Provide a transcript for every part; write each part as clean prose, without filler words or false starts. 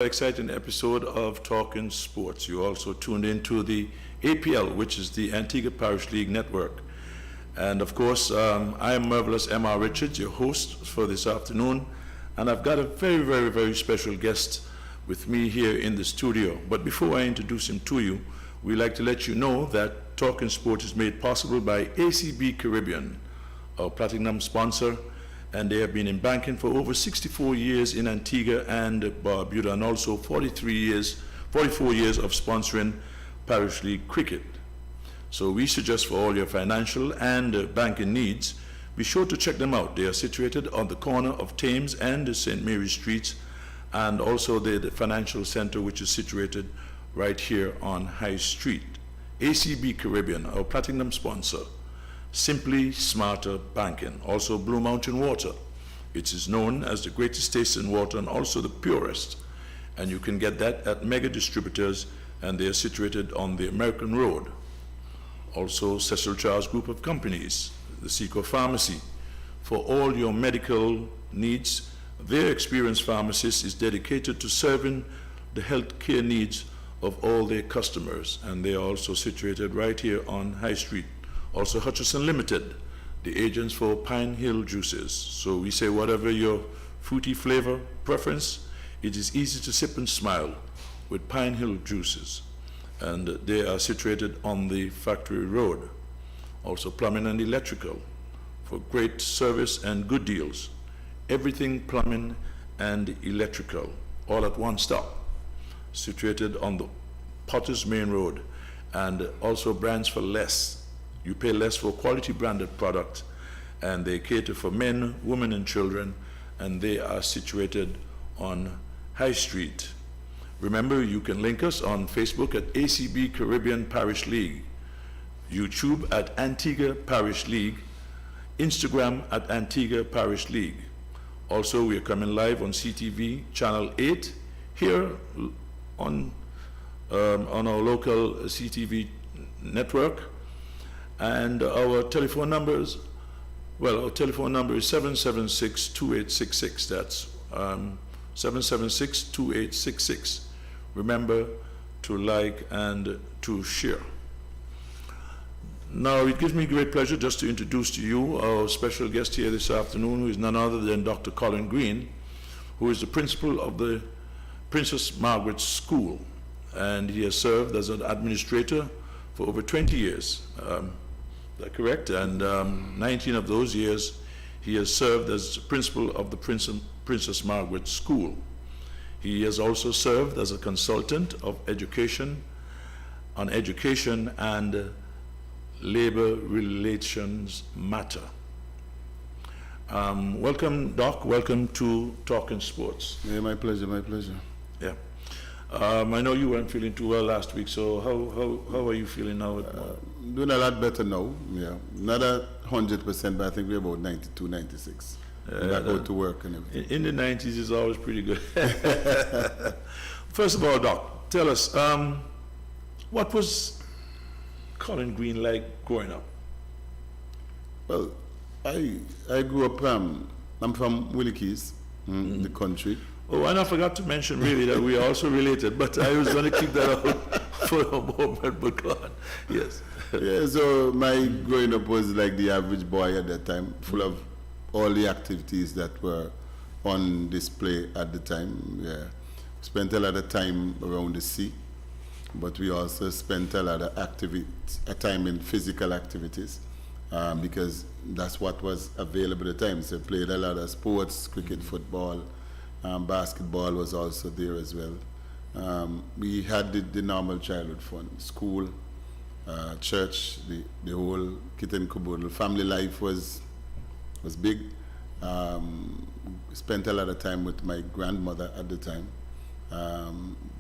Exciting episode of Talking Sports. You also tuned into the APL, which is the Antigua Parish League Network. And of course, I am Marvelous M.R. Richards, your host for this afternoon. And I've got a very special guest with me here in the studio. But before I introduce him to you, we'd like to let you know that Talking Sports is made possible by ACB Caribbean, our platinum sponsor. And they have been in banking for over 64 years in Antigua and Barbuda, and also 44 years of sponsoring Parish League cricket. So we suggest for all your financial and banking needs, be sure to check them out. They are situated on the corner of Thames and St. Mary Streets, and also the financial center, which is situated right here on High Street. ACB Caribbean, our platinum sponsor. Simply Smarter Banking. Also Blue Mountain Water. It is known as the greatest taste in water and also the purest. And you can get that at Mega Distributors, and they are situated on the American Road. Also Cecil Charles Group of Companies, the Seco Pharmacy. For all your medical needs, their experienced pharmacist is dedicated to serving the health care needs of all their customers. And they are also situated right here on High Street. Also Hutchison Limited, the agents for Pine Hill Juices. So we say whatever your fruity flavor preference, it is easy to sip and smile with Pine Hill Juices. And they are situated on the Factory Road. Also plumbing and electrical for great service and good deals. Everything plumbing and electrical, all at one stop. Situated on the Potter's Main Road, and also brands for less. You pay less for quality branded products, and they cater for men, women, and children, and they are situated on High Street. Remember, you can link us on Facebook at ACB Caribbean Parish League, YouTube at Antigua Parish League, Instagram at Antigua Parish League. Also, we are coming live on CTV Channel 8 here on our local CTV network. And our telephone numbers, our telephone number is 776-2866. That's 776-2866. Remember to like and to share. Now, it gives me great pleasure just to introduce to you our special guest here this afternoon, who is none other than Dr. Colin Green, who is the principal of the Princess Margaret School. And he has served as an administrator for over 20 years. Is that correct? And 19 of those years, he has served as principal of the Princess Margaret School. He has also served as a consultant of education on education and labor relations matter. Welcome, Doc. Welcome to Talking Sports. Yeah, my pleasure, my pleasure. Yeah. I know you weren't feeling too well last week, so how are you feeling now? Doing a lot better now, yeah. Not 100%, but I think we're about 92, 96. Back out to work and everything. In the 90s is always pretty good. First of all, Doc, tell us, what was Colin Green like growing up? Well, I grew up, I'm from Willikies, the country. Oh, and I forgot to mention really that we are also related, but I was going to keep that out for a moment, but go on. Yes. Yeah, so my growing up was like the average boy at that time, full of all the activities that were on display at the time. Yeah. Spent a lot of time around the sea, but we also spent a lot of time in physical activities because that's what was available at the time. So played a lot of sports, cricket, football. Basketball was also there as well. We had the normal childhood fun, school, church, the whole kit and caboodle. Family life was big. Spent a lot of time with my grandmother at the time.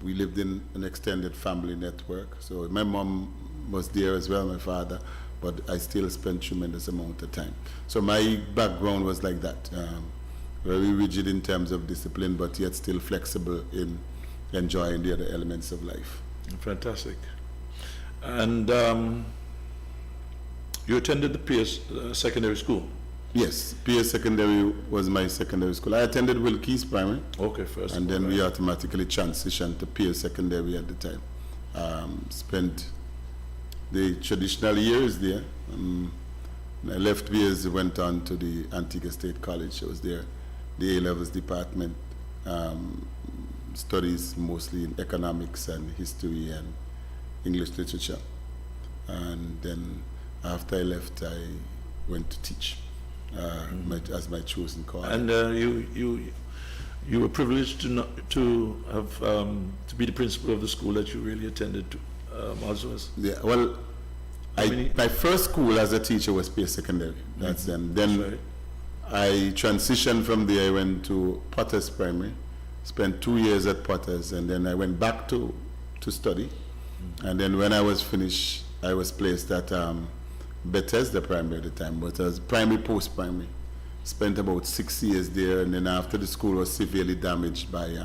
We lived in an extended family network. So my mom was there as well, my father, but I still spent tremendous amount of time. So my background was like that. Very rigid in terms of discipline, but yet still flexible in enjoying the other elements of life. Fantastic. And you attended the Pierce Secondary School? Yes, Pierce Secondary was my secondary school. I attended Wilkes Primary, Okay, first. and then we automatically transitioned to Pierce Secondary at the time. Spent the traditional years there. I left Pierce, went on to the Antigua State College. I was there, the A-levels department, studies mostly in economics and history and English literature. And then after I left, I went to teach as my chosen cause. And you were privileged to have to be the principal of the school that you really attended to, also as. Yeah, well, my first school as a teacher was Pierce Secondary. That's them. Then That's right. I transitioned from there. I went to Potters Primary, spent 2 years at Potters, and then I went back to study. And then when I was finished, I was placed at Bethesda Primary at the time, but as primary post-primary. Spent about 6 years there, and then after the school was severely damaged by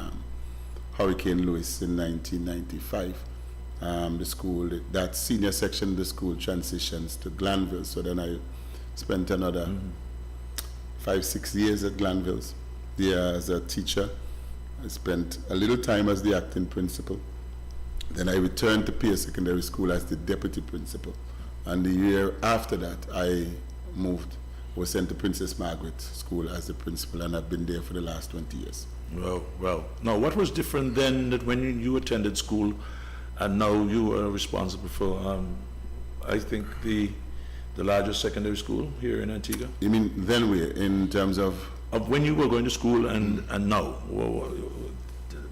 Hurricane Lewis in 1995, the school, that senior section of the school transitions to Glanville. So then I spent another 5-6 years at Glanville there as a teacher. I spent a little time as the acting principal. Then I returned to Pierce Secondary School as the deputy principal. And the year after that, I was sent to Princess Margaret School as the principal, and I've been there for the last 20 years. Well. Now, what was different then that when you attended school, and now you are responsible for, I think, the largest secondary school here in Antigua? You mean then in terms of? Of when you were going to school and now?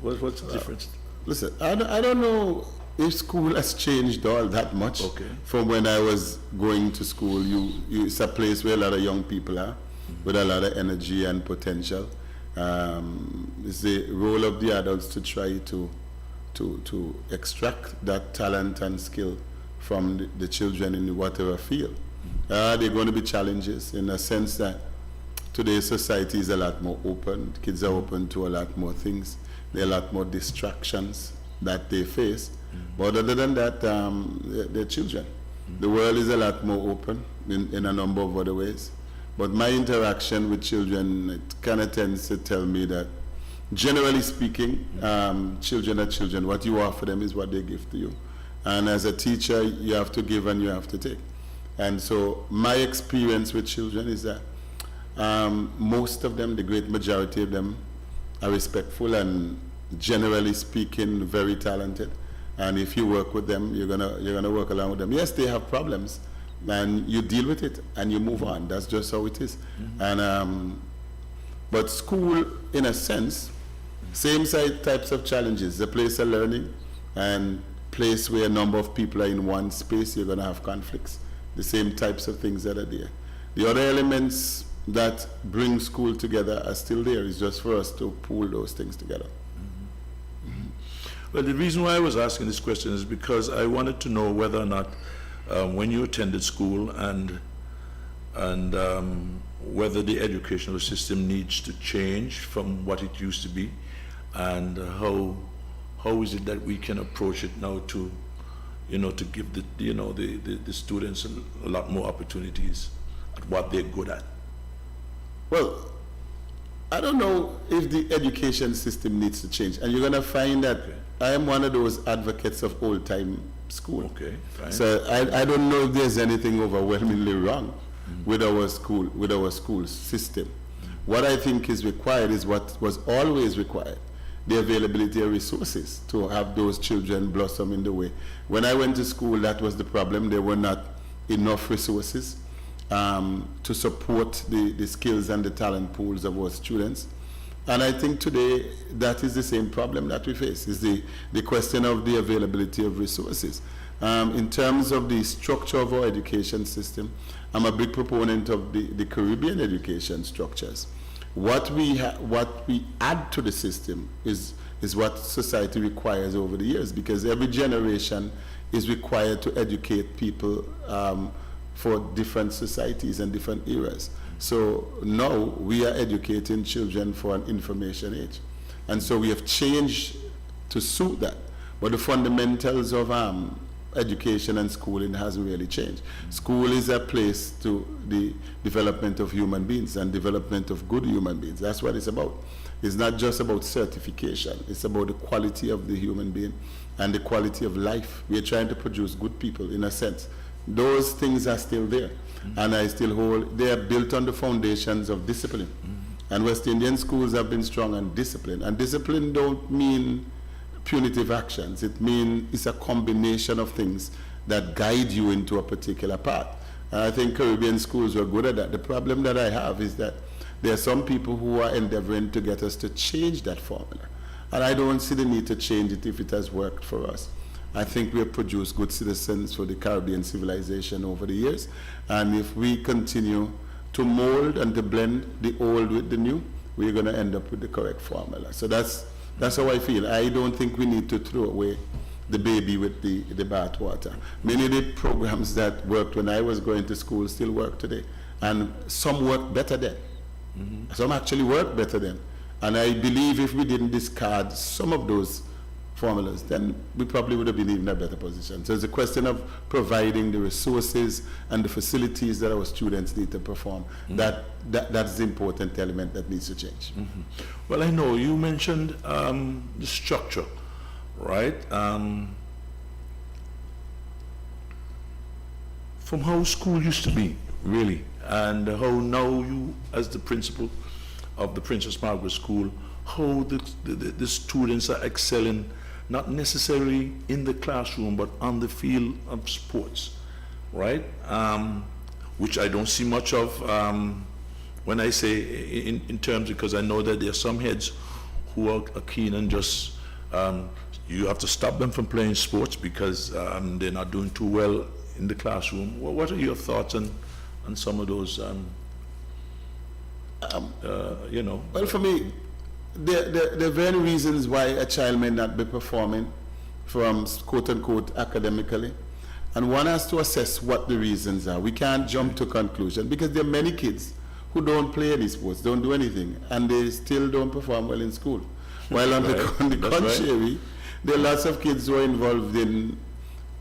What's the difference? Listen, I don't know if school has changed all that much. Okay. From when I was going to school. It's a place where a lot of young people are, with a lot of energy and potential. It's the role of the adults to try to extract that talent and skill from the children in whatever field. There are going to be challenges in a sense that today's society is a lot more open. Kids are open to a lot more things. There are a lot more distractions that they face. But other than that, they're children. The world is a lot more open in a number of other ways. But my interaction with children, it kind of tends to tell me that, generally speaking, children are children. What you offer them is what they give to you. And as a teacher, you have to give and you have to take. And so my experience with children is that most of them, the great majority of them, are respectful and, generally speaking, very talented. And if you work with them, you're gonna work along with them. Yes, they have problems, and you deal with it and you move on. That's just how it is. And but school, in a sense, same types of challenges. The place of learning and place where a number of people are in one space, you're gonna have conflicts. The same types of things that are there. The other elements that bring school together are still there. It's just for us to pull those things together. Well, the reason why I was asking this question is because I wanted to know whether or not when you attended school and whether the educational system needs to change from what it used to be, and how is it that we can approach it now to, to give the students a lot more opportunities at what they're good at. Well, I don't know if the education system needs to change, and you're going to find that I am one of those advocates of old-time school. Okay, fine. So I don't know if there's anything overwhelmingly wrong with our school system. What I think is required is what was always required: the availability of resources to have those children blossom in the way. When I went to school, that was the problem. There were not enough resources to support the skills and the talent pools of our students. And I think today that is the same problem that we face, is the question of the availability of resources. In terms of the structure of our education system, I'm a big proponent of the Caribbean education structures. What we add to the system is what society requires over the years, because every generation is required to educate people for different societies and different eras. So now we are educating children for an information age. And so we have changed to suit that. But the fundamentals of education and schooling hasn't really changed. School is a place to the development of human beings and development of good human beings. That's what it's about. It's not just about certification. It's about the quality of the human being and the quality of life. We are trying to produce good people in a sense. Those things are still there. And I still hold, they are built on the foundations of discipline. And West Indian schools have been strong on discipline. And discipline don't mean punitive actions. It means it's a combination of things that guide you into a particular path. And I think Caribbean schools were good at that. The problem that I have is that there are some people who are endeavoring to get us to change that formula. And I don't see the need to change it if it has worked for us. I think we have produced good citizens for the Caribbean civilization over the years. And if we continue to mold and to blend the old with the new, we're going to end up with the correct formula. So that's how I feel. I don't think we need to throw away the baby with the bath water. Many of the programs that worked when I was going to school still work today. And some work better then. Some actually work better then. And I believe if we didn't discard some of those formulas, then we probably would have been in a better position. So it's a question of providing the resources and the facilities that our students need to perform. That's the important element that needs to change. Well, I know you mentioned the structure, right? From how school used to be, really, and how now you, as the principal of the Princess Margaret School, how the students are excelling, not necessarily in the classroom, but on the field of sports, right? Which I don't see much of when I say in terms, because I know that there are some heads who are keen and just, you have to stop them from playing sports because they're not doing too well in the classroom. What are your thoughts on some of those, you know? Well, for me, there are very reasons why a child may not be performing from quote-unquote academically. And one has to assess what the reasons are. We can't jump to conclusion because there are many kids who don't play any sports, don't do anything, and they still don't perform well in school. While on the contrary, there are lots of kids who are involved in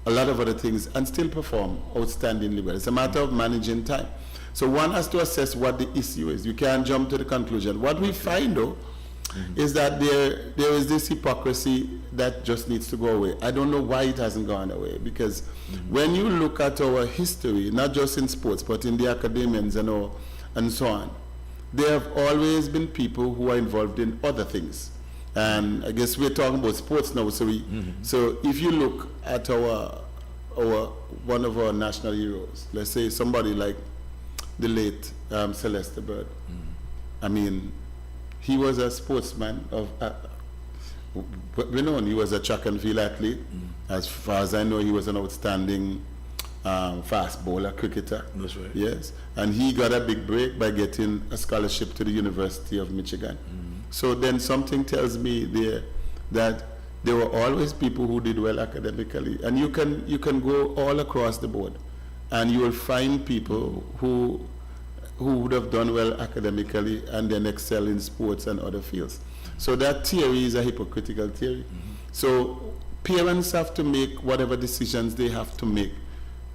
a lot of other things and still perform outstandingly well. It's a matter of managing time. So one has to assess what the issue is. You can't jump to the conclusion. What we find, though, is that there is this hypocrisy that just needs to go away. I don't know why it hasn't gone away, because when you look at our history, not just in sports, but in the academians and so on, there have always been people who are involved in other things. And I guess we're talking about sports now, so so if you look at our one of our national heroes, let's say somebody like the late Celeste Bird. I mean, he was a sportsman of renown. He was a track and field athlete. As far as I know, he was an outstanding fast bowler, cricketer. That's right. Yes, and he got a big break by getting a scholarship to the University of Michigan. So then something tells me there that there were always people who did well academically, and you can go all across the board, and you will find people who would have done well academically and then excel in sports and other fields. So that theory is a hypocritical theory. So parents have to make whatever decisions they have to make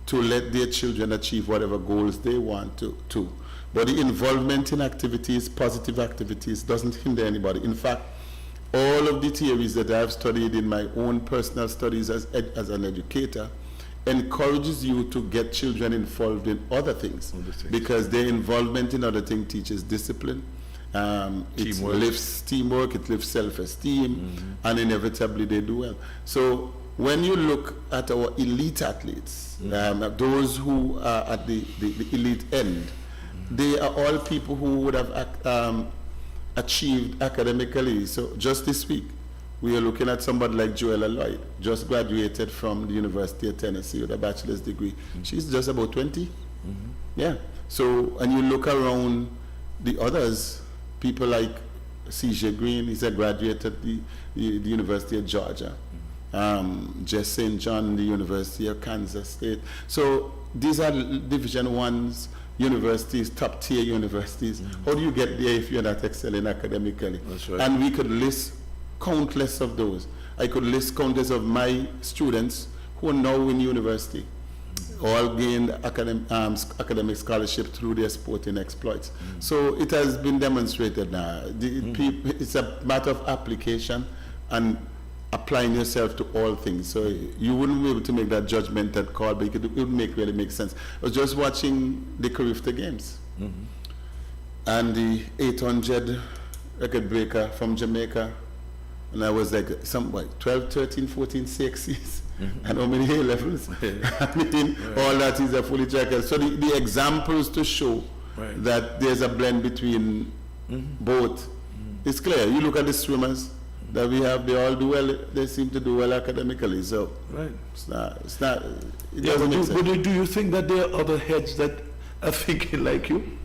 to let their children achieve whatever goals they want to. But the involvement in activities, positive activities, doesn't hinder anybody. In fact, all of the theories that I've studied in my own personal studies as an educator encourages you to get children involved in other things, because their involvement in other things teaches discipline, it lifts teamwork, it lifts self-esteem, and inevitably they do well. So when you look at our elite athletes, those who are at the elite end, they are all people who would have achieved academically. So just this week, we are looking at somebody like Joella Lloyd, just graduated from the University of Tennessee with a bachelor's degree. She's just about 20. Yeah. So, and you look around the others, people like C.J. Green, he's a graduate at the University of Georgia. Jess St. John, the University of Kansas State. So these are Division I's universities, top tier universities. How do you get there if you're not excelling academically? That's right. And we could list countless of those. I could list countless of my students who are now in university, all gained academic scholarship through their sporting exploits. So it has been demonstrated now. It's a matter of application and applying yourself to all things. So you wouldn't be able to make that judgmental call, but it would really make sense. I was just watching the Carifta Games and the 800 record breaker from Jamaica, and I was like 12, 13, 14, 6s. And how many A levels? I mean, all that is a fully tracker. So the examples to show that there's a blend between both, it's clear. You look at the swimmers that we have, they all do well, they seem to do well academically. So it's not, it doesn't make sense. But do you think that there are other heads that are thinking like you?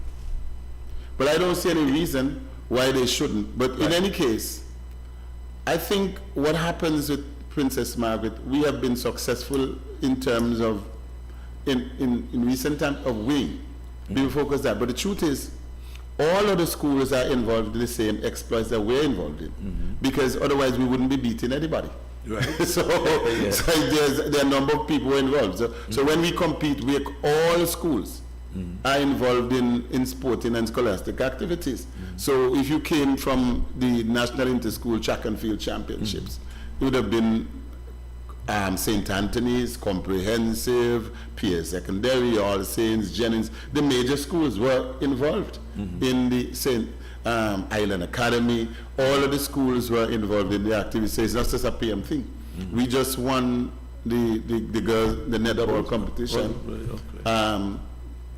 But I don't see any reason why they shouldn't. But in any case, I think what happens with Princess Margaret, we have been successful in terms of, in recent times, of winning. People focus that. But the truth is, all of the schools are involved in the same exploits that we're involved in. Because otherwise we wouldn't be beating anybody. Right. so there are a number of people involved. So when we compete, all schools are involved in sporting and scholastic activities. So if you came from the National Inter-School Track and Field Championships, it would have been St. Anthony's, Comprehensive, Pierre Secondary, All Saints, Jennings. The major schools were involved in the St. Island Academy. All of the schools were involved in the activity. So it's not just a PM thing. We just won the netball competition.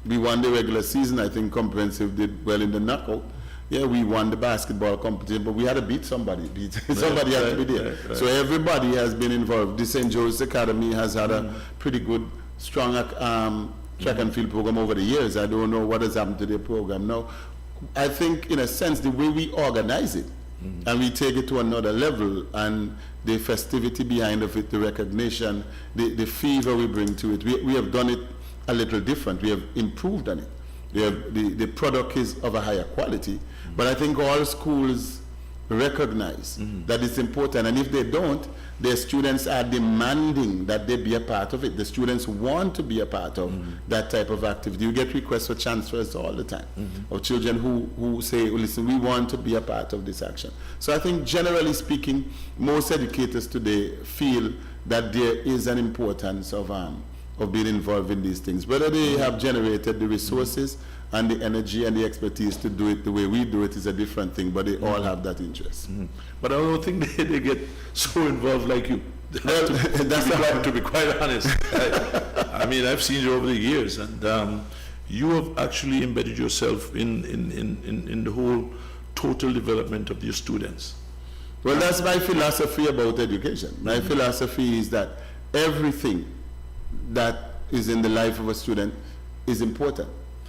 We won the regular season. I think Comprehensive did well in the knockout. Yeah, we won the basketball competition, but we had to beat somebody. Somebody had to be there. So everybody has been involved. The St. Joe's Academy has had a pretty good, strong track and field program over the years. I don't know what has happened to their program now. I think, in a sense, the way we organize it and we take it to another level, and the festivity behind of it, the recognition, the fever we bring to it, we have done it a little different. We have improved on it. The product is of a higher quality, but I think all schools recognize that it's important, and if they don't, their students are demanding that they be a part of it. The students want to be a part of that type of activity. You get requests for transfers all the time of children who say, well, listen, we want to be a part of this action. So I think generally speaking, most educators today feel that there is an importance of being involved in these things. Whether they have generated the resources and the energy and the expertise to do it the way we do it is a different thing, but they all have that interest. But I don't think they get so involved like you. Well, to be quite honest. I mean, I've seen you over the years, and you have actually embedded yourself in the whole total development of your students. Well, that's my philosophy about education. My philosophy is that everything that is in the life of a student is important.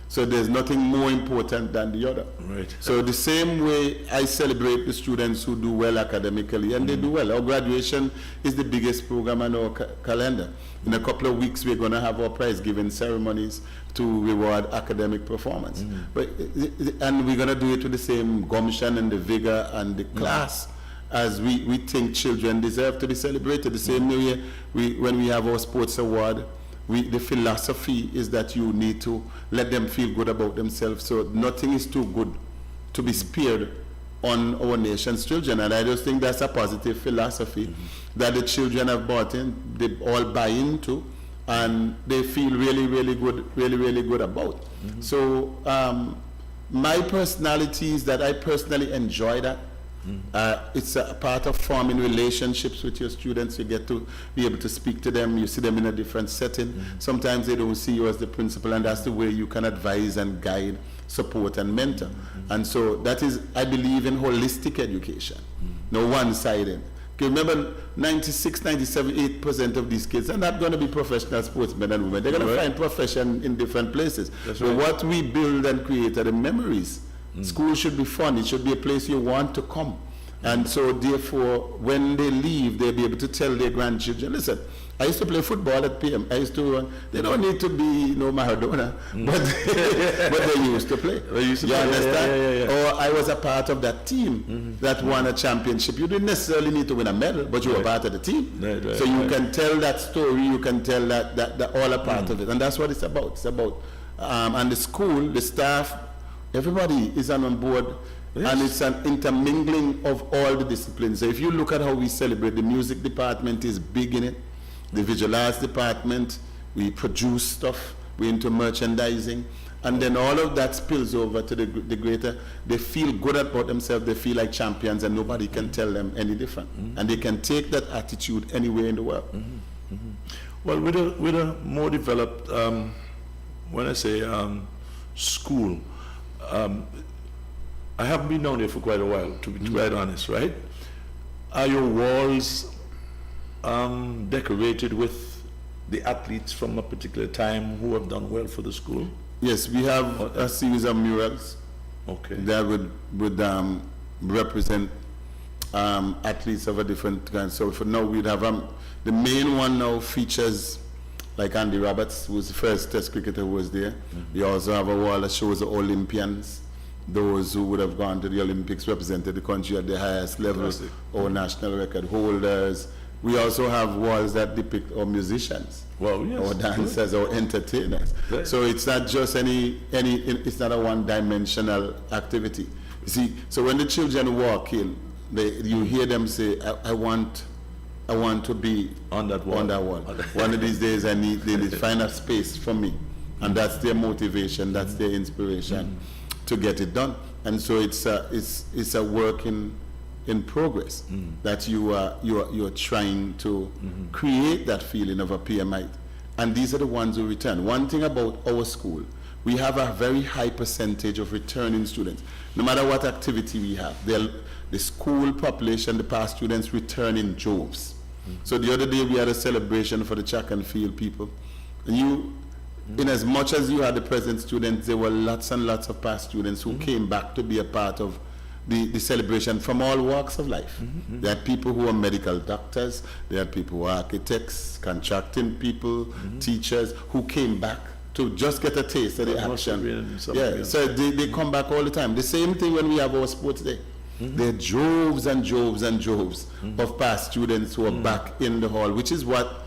So there's nothing more important than the other. Right. So the same way I celebrate the students who do well academically, and they do well. Our graduation is the biggest program on our calendar. In a couple of weeks, we're going to have our prize-giving ceremonies to reward academic performance. And we're going to do it with the same gumption and the vigor and the class as we think children deserve to be celebrated. The same way when we have our sports award, the philosophy is that you need to let them feel good about themselves. So nothing is too good to be spared on our nation's children. And I just think that's a positive philosophy that the children have bought in, they all buy into, and they feel really, really good about. So my personality is that I personally enjoy that. It's a part of forming relationships with your students. You get to be able to speak to them. You see them in a different setting. Sometimes they don't see you as the principal, and that's the way you can advise and guide, support and mentor. And so that is, I believe in holistic education, no one-sided. Okay, remember 96, 97, 8% of these kids are not going to be professional sportsmen and women. They're going to find profession in different places. But what we build and create are the memories. School should be fun. It should be a place you want to come. And so therefore, when they leave, they'll be able to tell their grandchildren, listen, I used to play football at PM. I used to run. They don't need to be Maradona, but they used to play. They used to you play, understand? yeah. Or I was a part of that team that won a championship. You didn't necessarily need to win a medal, but you were part of the team. Right, so you can tell that story. You can tell that all a part of it, and that's what it's about. It's about, and the school, the staff, everybody is on board. Yes. And it's an intermingling of all the disciplines. So if you look at how we celebrate, the music department is big in it. The visual arts department, we produce stuff, we're into merchandising, and then all of that spills over to the greater. They feel good about themselves, they feel like champions, and nobody can tell them any different. And they can take that attitude anywhere in the world. Well, with a more developed, when I say school, I haven't been down there for quite a while, to be quite honest, right? Are your walls decorated with the athletes from a particular time who have done well for the school? Yes, we have a series of murals. Okay. That would represent athletes of a different kind. So for now, we'd have the main one now features like Andy Roberts, who was the first Test cricketer who was there. We also have a wall that shows the Olympians, those who would have gone to the Olympics, represented the country at the highest level, or national record holders. We also have walls that depict our musicians, or dancers, or entertainers. Right. So it's not just it's not a one-dimensional activity. You see, so when the children walk in, you hear them say, I want to be on that wall. One of these days, they need to find a space for me. And that's their motivation, that's their inspiration to get it done. And so it's a work in progress that you're trying to create that feeling of a PMite. And these are the ones who return. One thing about our school, we have a very high percentage of returning students. No matter what activity we have, the school population, the past students return in droves. So the other day we had a celebration for the track and field people. And in as much as you had the present students, there were lots and lots of past students who came back to be a part of the celebration from all walks of life. There had people who are medical doctors, there had people who are architects, contracting people, teachers, who came back to just get a taste of the action. So they come back all the time. The same thing when we have our sports day. There are droves and droves and droves of past students who are back in the hall, which is what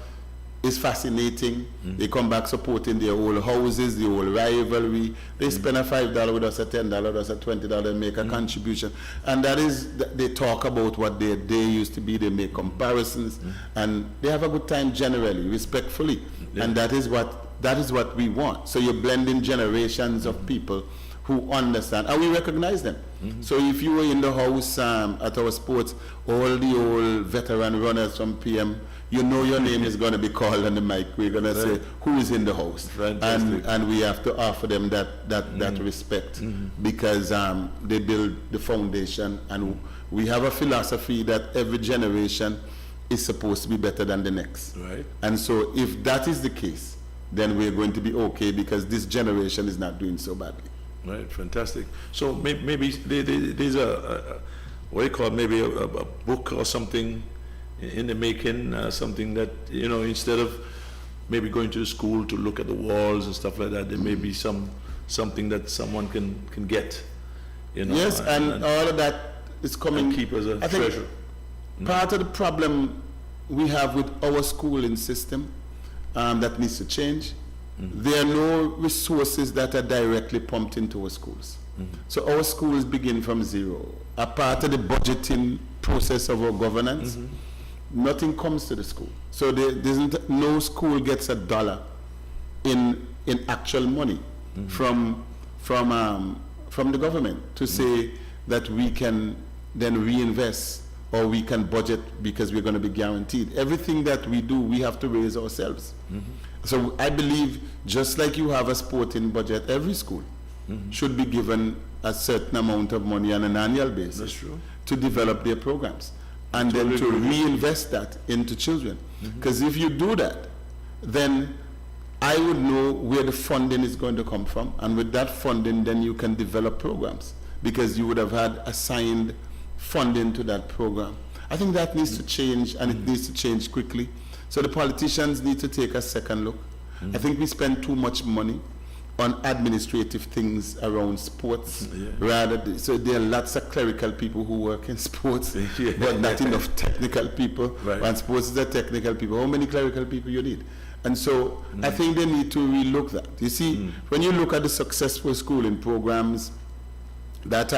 is fascinating. They come back supporting their old houses, the old rivalry. They spend a $5 with us, a $10 with us, a $20, and make a contribution. And that is, they talk about what their day used to be, they make comparisons, and they have a good time generally, respectfully. And that is what we want. So you're blending generations of people who understand, and we recognize them. So if you were in the house at our sports, all the old veteran runners from PM, you know your name is going to be called on the mic. We're going to say, who is in the house? And we have to offer them that respect because they build the foundation, and we have a philosophy that every generation is supposed to be better than the next. Right. And so if that is the case, then we're going to be okay because this generation is not doing so badly. Right, fantastic. So maybe there's what you call maybe a book or something in the making, something that, instead of maybe going to the school to look at the walls and stuff like that, there may be something that someone can get, Yes, and all of that is coming. And keep as a treasure. Part of the problem we have with our schooling system that needs to change, there are no resources that are directly pumped into our schools. So our schools begin from zero. A part of the budgeting process of our governance, nothing comes to the school. So no school gets $1 in actual money from the government to say that we can then reinvest or we can budget because we're going to be guaranteed. Everything that we do, we have to raise ourselves. So I believe just like you have a sporting budget, every school should be given a certain amount of money on an annual basis to develop their programs and then to reinvest that into children. Because if you do that, then I would know where the funding is going to come from, and with that funding then you can develop programs because you would have had assigned funding to that program. I think that needs to change, and it needs to change quickly. So the politicians need to take a second look. I think we spend too much money on administrative things around sports. So there are lots of clerical people who work in sports, but not enough technical people. Right. And sports is a technical people. How many clerical people you need? And so I think they need to relook that. You see, when you look at the successful schooling programs that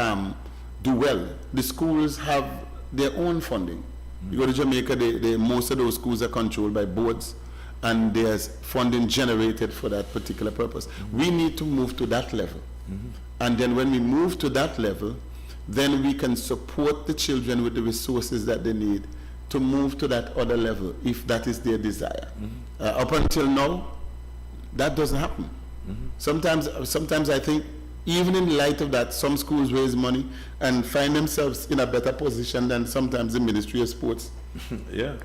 do well, the schools have their own funding. You go to Jamaica, most of those schools are controlled by boards, and there's funding generated for that particular purpose. We need to move to that level. And then when we move to that level, then we can support the children with the resources that they need to move to that other level, if that is their desire. Up until now, that doesn't happen. Sometimes I think, even in light of that, some schools raise money and find themselves in a better position than sometimes the Ministry of Sports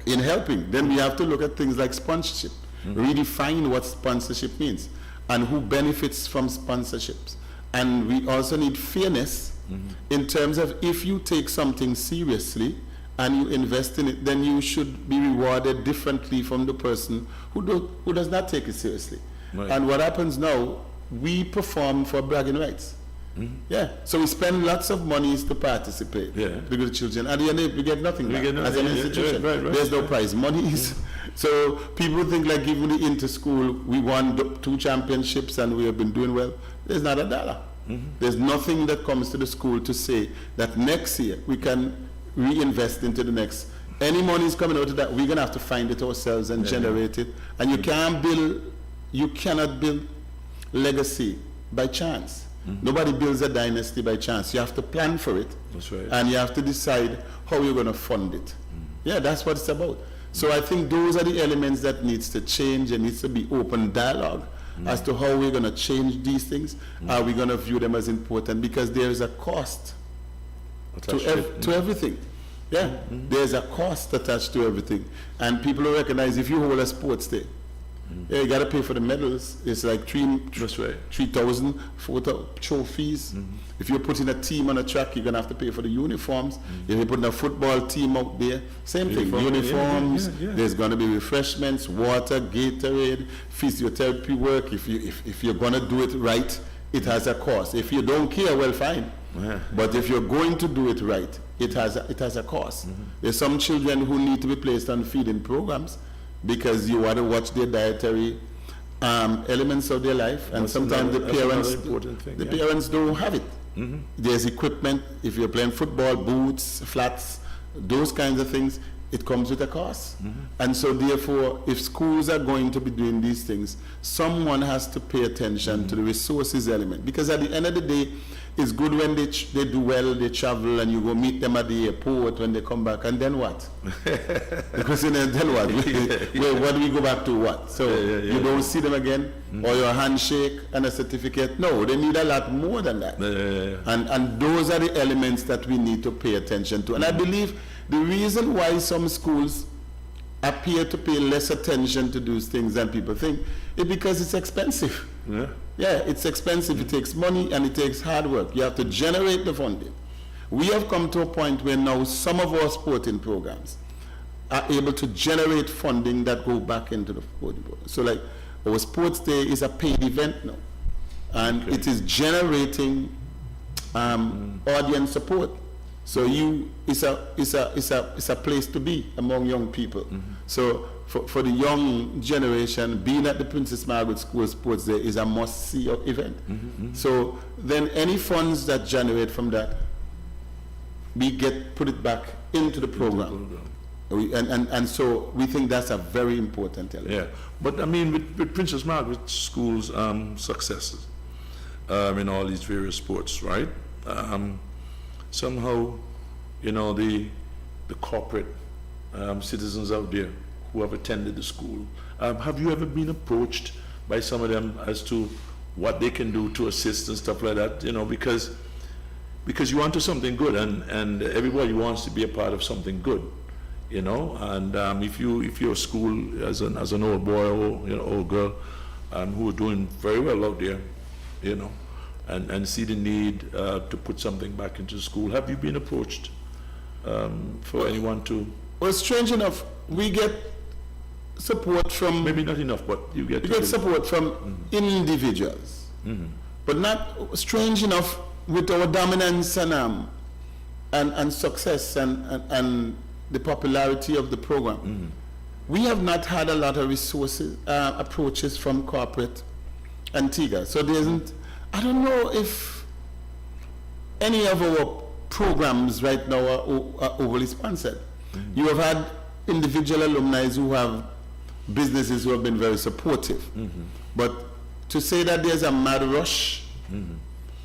in helping. Then we have to look at things like sponsorship, redefine what sponsorship means and who benefits from sponsorships. And we also need fairness in terms of, if you take something seriously and you invest in it, then you should be rewarded differently from the person who does not take it seriously. Right. And what happens now, we perform for bragging rights. So we spend lots of monies to participate with the children. At the end, we get nothing back as an institution. Right. There's no prize monies. So people think like, given the inter-school, we won 2 championships and we have been doing well. There's not a dollar. There's nothing that comes to the school to say that next year we can reinvest into the next. Any money is coming out of that, we're going to have to find it ourselves and generate it. And you cannot build legacy by chance. Nobody builds a dynasty by chance. You have to plan for it. That's right. And you have to decide how you're going to fund it. That's what it's about. So I think those are the elements that needs to change. There needs to be open dialogue as to how we're going to change these things. Are we going to view them as important? Because there is a cost to everything. There's a cost attached to everything. And people will recognize, if you hold a sports day, you got to pay for the medals. It's like 3,000, 4,000 trophies. If you're putting a team on a track, you're going to have to pay for the uniforms. If you're putting a football team out there, same thing. Uniforms, there's going to be refreshments, water, Gatorade, physiotherapy work. If you're going to do it right, it has a cost. If you don't care, well, fine. But if you're going to do it right, it has a cost. There's some children who need to be placed on feeding programs because you want to watch their dietary elements of their life, and sometimes the parents don't have it. There's equipment. If you're playing football, boots, flats, those kinds of things, it comes with a cost. And so therefore, if schools are going to be doing these things, someone has to pay attention to the resources element, because at the end of the day, it's good when they do well, they travel, and you go meet them at the airport when they come back, and then what? Because then what? What do we go back to, what? So you don't see them again, or your handshake and a certificate? No, they need a lot more than that. And those are the elements that we need to pay attention to. And I believe the reason why some schools appear to pay less attention to those things than people think is because it's expensive. It's expensive. It takes money and it takes hard work. You have to generate the funding. We have come to a point where now some of our sporting programs are able to generate funding that go back into the sporting program. So like our sports day is a paid event now, and it is generating audience support. So it's a place to be among young people. So for the young generation, being at the Princess Margaret School Sports Day is a must-see event. So then any funds that generate from that, we put it back into the program. And so we think that's a very important element. But I mean, with Princess Margaret School's successes in all these various sports, right? Somehow, the corporate citizens out there who have attended the school, have you ever been approached by some of them as to what they can do to assist and stuff like that? Because you want to something good, and everybody wants to be a part of something good, And if you're a school as an old boy or old girl who are doing very well out there, and see the need to put something back into the school, have you been approached for anyone to, Well, strange enough, we get support from maybe not enough, but you get, support from individuals, but not strange enough with our dominance and success and the popularity of the program. We have not had a lot of resources approaches from corporate Antigua, so there isn't. I don't know if any of our programs right now are overly sponsored. You have had individual alumni who have businesses who have been very supportive, but to say that there's a mad rush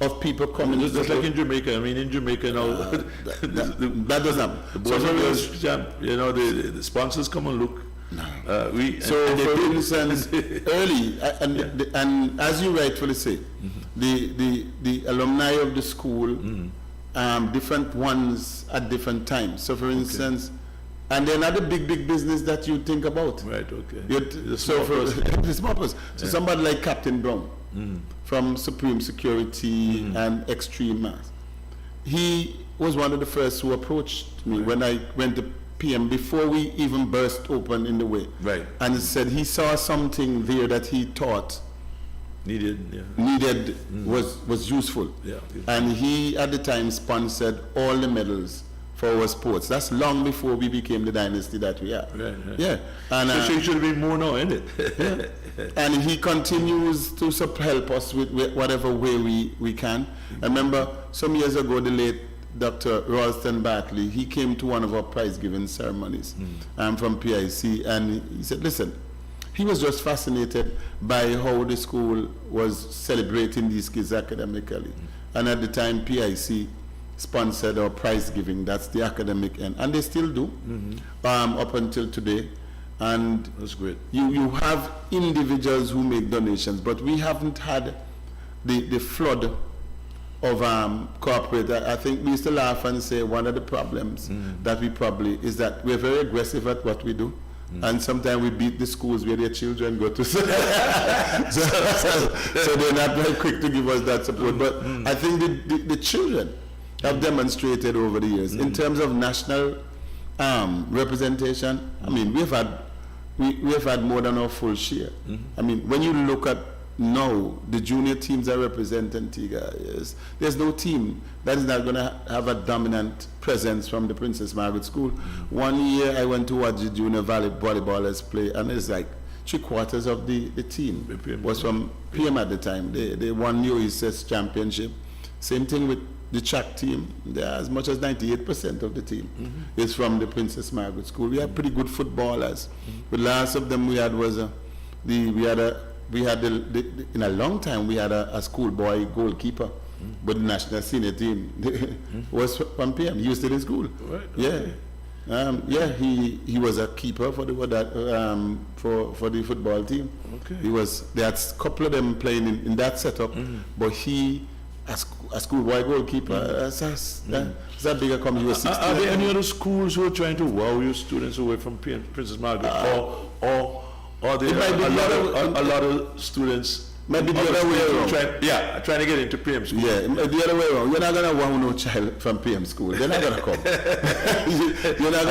of people coming, just like in Jamaica. I mean, in Jamaica now, that doesn't happen. So for the sponsors come and look. So for instance, early, and as you rightfully say, the alumni of the school, different ones at different times. So for instance, and they're not a big business that you think about. Right, okay. The small person. So somebody like Captain Brown from Supreme Security and Extreme Mass, he was one of the first who approached me when I went to PM before we even burst open in the way. Right. And he said he saw something there that he thought was useful. Yeah. And he at the time sponsored all the medals for our sports. That's long before we became the dynasty that we are. Right. Yeah. And so it should be more now, isn't it? and he continues to help us with whatever way we can. I remember some years ago, the late Dr. Ralston Bartley, he came to one of our prize-giving ceremonies from PIC, and he said, listen, he was just fascinated by how the school was celebrating these kids academically. And at the time, PIC sponsored our prize-giving, that's the academic end, and they still do, up until today. And that's great. You have individuals who make donations, but we haven't had the flood of corporate. I think we used to laugh and say one of the problems that we probably is that we're very aggressive at what we do, and sometimes we beat the schools where their children go to. So they're not very quick to give us that support. But I think the children have demonstrated over the years in terms of national representation. I mean, we've had more than our full share. I mean, when you look at now, the junior teams that represent Antigua, there's no team that is not going to have a dominant presence from the Princess Margaret School. One year I went to watch the junior volleyballers play, and it's like 3/4 of the team was from PM at the time. They won the OESS championship. Same thing with the track team. As much as 98% of the team is from the Princess Margaret School. We have pretty good footballers. The last of them we had was in a long time we had a schoolboy goalkeeper, but the national senior team was from PM. He used it in school. Right. Yeah. He was a keeper for the for the football team. Okay. They had a couple of them playing in that setup, but he a schoolboy goalkeeper. That's a bigger company. He was 16. Are there any other schools who are trying to wow your students away from Princess Margaret, or there a lot of students maybe the other way around? Trying to get into PM school. Yeah, the other way around. You're not going to wow no child from PM school. They're not going to come. You're not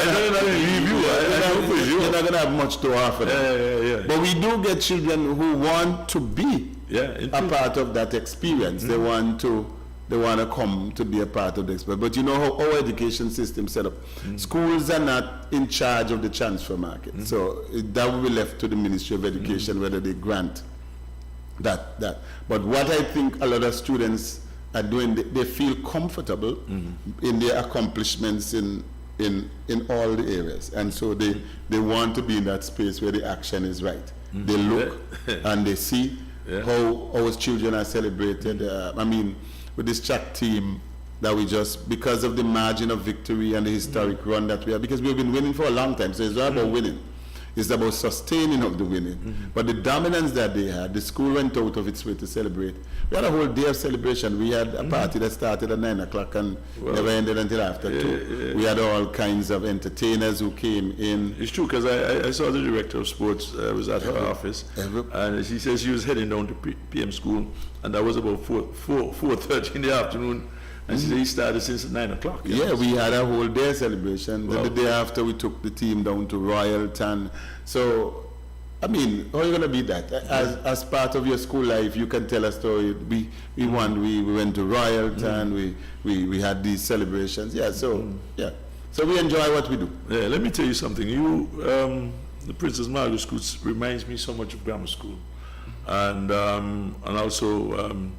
going to have much to offer them. But we do get children who want to be a part of that experience. They want to come to be a part of the experience. But you know how our education system set up. Schools are not in charge of the transfer market. So that will be left to the Ministry of Education whether they grant that. But what I think a lot of students are doing, they feel comfortable in their accomplishments in all the areas. And so they want to be in that space where the action is right. They look and they see how our children are celebrated. I mean, with this track team that we just, because of the margin of victory and the historic run that we have, because we've been winning for a long time, so it's not about winning. It's about sustaining of the winning. But the dominance that they had, the school went out of its way to celebrate. We had a whole day of celebration. We had a party that started at 9 o'clock and never ended until after 2. We had all kinds of entertainers who came in. It's true, because I saw the director of sports was at her office, and she says she was heading down to PM school, and that was about 4:30 in the afternoon, And she said he started since 9 o'clock. Yeah, we had a whole day celebration. Wow. The day after, we took the team down to Royalton. So, I mean, how are you going to beat that? As part of your school life, you can tell a story. We won, we went to Royalton, we had these celebrations. Yeah, so, yeah. So we enjoy what we do. Yeah, let me tell you something. The Princess Margaret School reminds me so much of grammar school. And also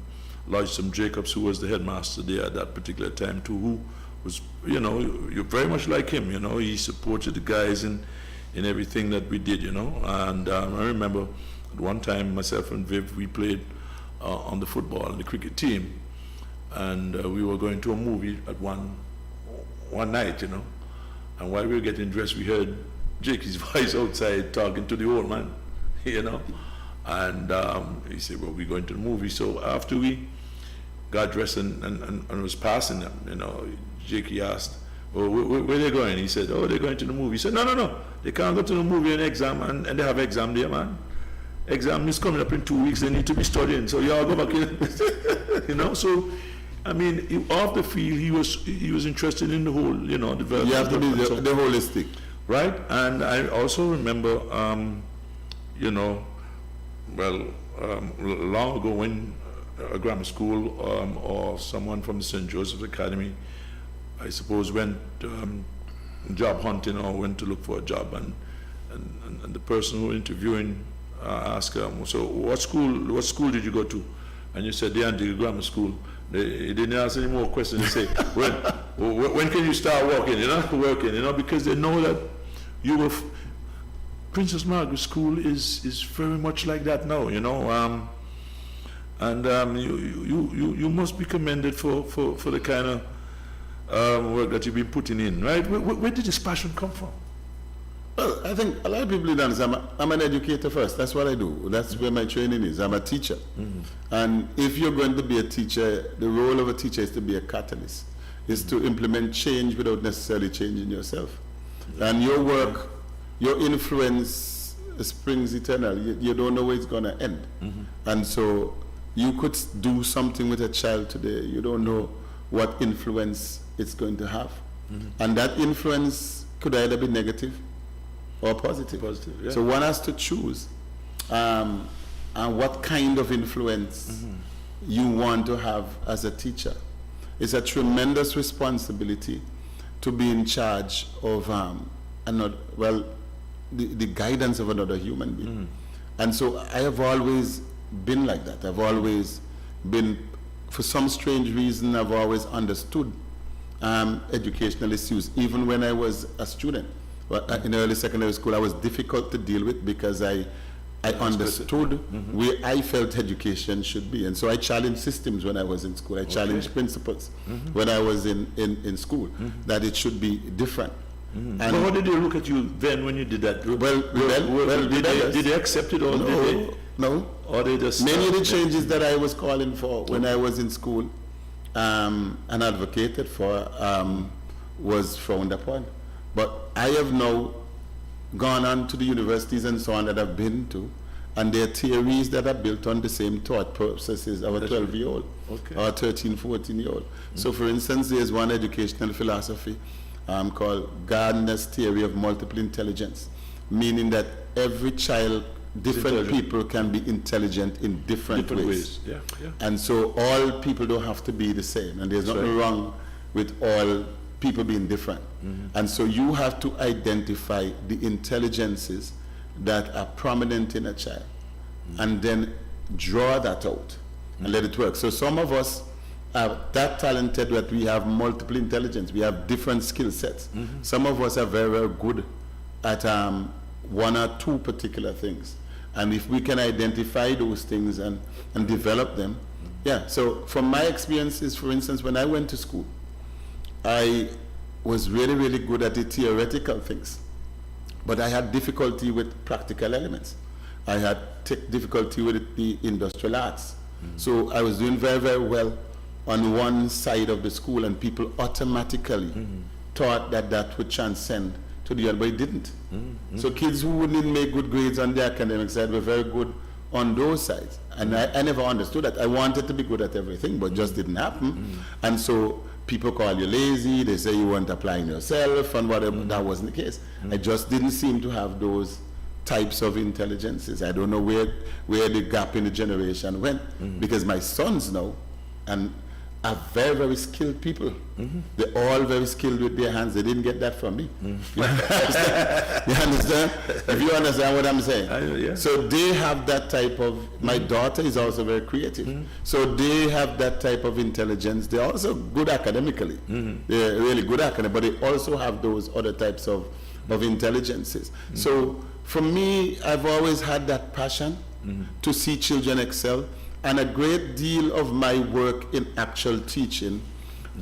Lloydson Jacobs, who was the headmaster there at that particular time too, who was, you're very much like him, he supported the guys in everything that we did, and I remember at one time myself and Viv, we played on the football and the cricket team, and we were going to a movie at one night, and while we were getting dressed, we heard Jakey's voice outside talking to the old man, and he said, well, we're going to the movie. So after we got dressed and was passing them, Jakey asked, oh, where are they going? He said, oh, they're going to the movie. He said, no, they can't go to the movie and exam, and they have exam there, man. Exam is coming up in 2 weeks, they need to be studying, so y'all go back in, so, I mean, off the field, he was interested in the whole, development. You have to be the holistic. Right, and I also remember, long ago when a grammar school or someone from the St. Joseph's Academy, I suppose, went job hunting or went to look for a job, and the person who was interviewing asked him, so what school did you go to? And you said the Antigua Grammar School. They didn't ask any more questions. They say, when can you start working? Because they know that you were. Princess Margaret School is very much like that now, and you must be commended for the kind of work that you've been putting in, right? Where did this passion come from? Well, I think a lot of people don't understand. I'm an educator first. That's what I do. That's where my training is. I'm a teacher. And if you're going to be a teacher, the role of a teacher is to be a catalyst, is to implement change without necessarily changing yourself. And your work, your influence springs eternal. You don't know where it's going to end. And so you could do something with a child today. You don't know what influence it's going to have. And that influence could either be negative or positive. Yeah. So one has to choose and what kind of influence you want to have as a teacher. It's a tremendous responsibility to be in charge of the guidance of another human being. And so I have always been like that. I've always been, for some strange reason, I've always understood educational issues, even when I was a student. In early secondary school, I was difficult to deal with because I understood where I felt education should be. And so I challenged systems when I was in school. I challenged principles when I was in school, that it should be different. And but how did they look at you then when you did that? Did they accept it or no? Or they just many of the changes that I was calling for when I was in school and advocated for was frowned upon. But I have now gone on to the universities and so on that I've been to, and there are theories that are built on the same thought processes of a 12-year-old or a 13, 14-year-old. So for instance, there's one educational philosophy called Gardner's theory of multiple intelligence, meaning that every child, different people can be intelligent in different ways. Yeah. And so all people don't have to be the same, and there's nothing wrong with all people being different. And so you have to identify the intelligences that are prominent in a child and then draw that out and let it work. So some of us are that talented that we have multiple intelligence. We have different skill sets. Some of us are very, very good at one or two particular things. And if we can identify those things and develop them, So from my experiences, for instance, when I went to school, I was really, really good at the theoretical things, but I had difficulty with practical elements. I had difficulty with the industrial arts. So I was doing very, very well on one side of the school, and people automatically thought that would transcend to the other, but it didn't. So kids who wouldn't make good grades on the academic side were very good on those sides. And I never understood that. I wanted to be good at everything, but just didn't happen. And so people call you lazy, they say you weren't applying yourself and whatever. That wasn't the case. I just didn't seem to have those types of intelligences. I don't know where the gap in the generation went, because my sons now and are very, very skilled people. They're all very skilled with their hands. They didn't get that from me. You understand? If you understand what I'm saying. Yeah. So they have that type of, my daughter is also very creative. So they have that type of intelligence. They're also good academically. They're really good academically, but they also have those other types of intelligences. So for me, I've always had that passion to see children excel. And a great deal of my work in actual teaching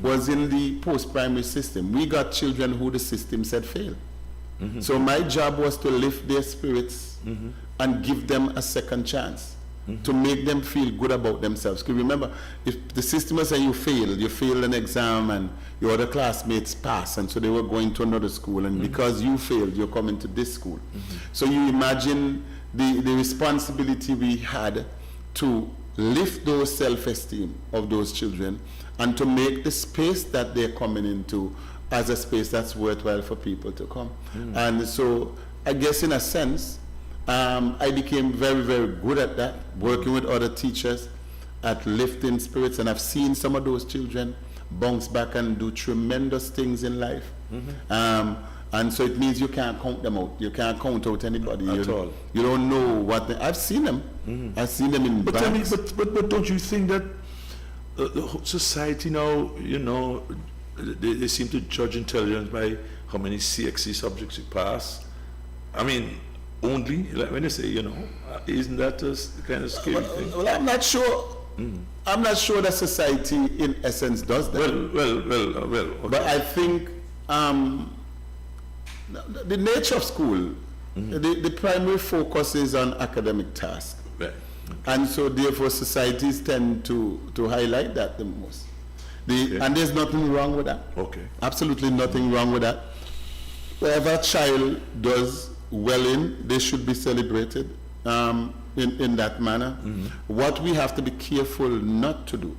was in the post-primary system. We got children who the system said failed. So my job was to lift their spirits and give them a second chance, to make them feel good about themselves. Because remember, if the system was saying you failed an exam and your other classmates passed, and so they were going to another school, and because you failed, you're coming to this school. So you imagine the responsibility we had to lift those self-esteem of those children and to make the space that they're coming into as a space that's worthwhile for people to come. And so I guess in a sense, I became very, very good at that, working with other teachers at lifting spirits, and I've seen some of those children bounce back and do tremendous things in life. And so it means you can't count them out. You can't count out anybody at all. You don't know what I've seen them. I've seen them in But banks. tell me, but don't you think that the whole society now, you know, they seem to judge intelligence by how many CXC subjects you pass? I mean, only, like when you say, you know, isn't that a kind of scary thing? Well, I'm not sure. I'm not sure that society, in essence, does that. Well. Okay. But I think the nature of school, the primary focus is on academic tasks. Right. And so therefore societies tend to highlight that the most. And there's nothing wrong with that. Okay. Absolutely nothing wrong with that. Whatever a child does well in, they should be celebrated in that manner. What we have to be careful not to do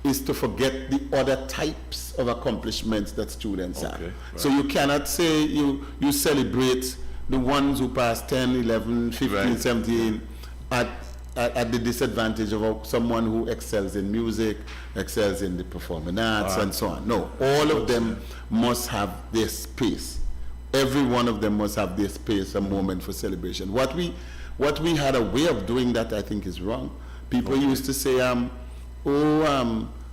is to forget the other types of accomplishments that students have. Right. So you cannot say you celebrate the ones who pass 10, 11, 15, Right. 17 at the disadvantage of someone who excels in music, excels in the performing arts, and so on. No, all of them must have their space. Every one of them must have their space, a moment for celebration. What we had a way of doing that, I think, is wrong. People used to say,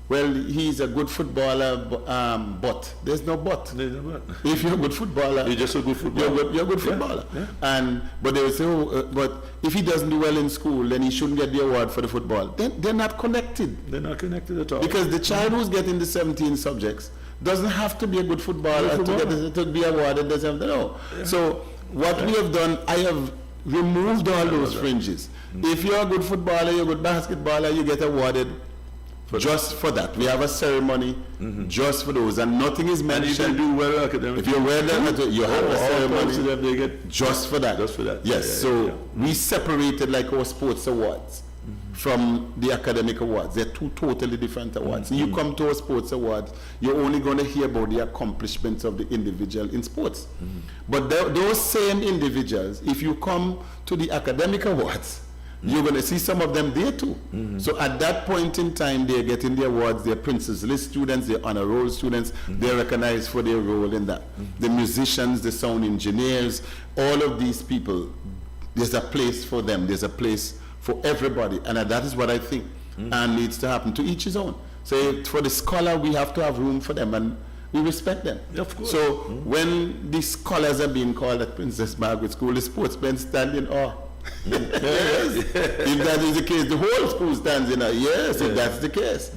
well, he's a good footballer, but there's no but. If you're a good footballer, You're just a good footballer. You're a good footballer. Yeah. But they would say, but if he doesn't do well in school, then he shouldn't get the award for the football. They're not connected. They're not connected at all. Because the child who's getting the 17 subjects doesn't have to be a good footballer to be awarded the 17. No. Yeah. So what we have done, I have removed all those fringes. If you're a good footballer, you're a good basketballer, you get awarded just for that. We have a ceremony just for those, and nothing is And if mentioned. you do well academically, If you're well done, you have a ceremony to them, they get just for that. Just for that. Yes. Yeah. We separated like our sports awards from the academic awards. They're two totally different awards. You come to a sports award, you're only going to hear about the accomplishments of the individual in sports. But those same individuals, if you come to the academic awards, you're going to see some of them there too. So at that point in time, they're getting the awards. They're Princess List students, they're honor roll students. They're recognized for their role in that. The musicians, the sound engineers, all of these people, there's a place for them. There's a place for everybody. And that is what I think needs to happen. To each his own. So for the scholar, we have to have room for them, and we respect them. Of course. So when the scholars are being called at Princess Margaret School, the sportsmen stand in awe. Yes. If that is the case, the whole school stands in awe. Yes, if that's the case.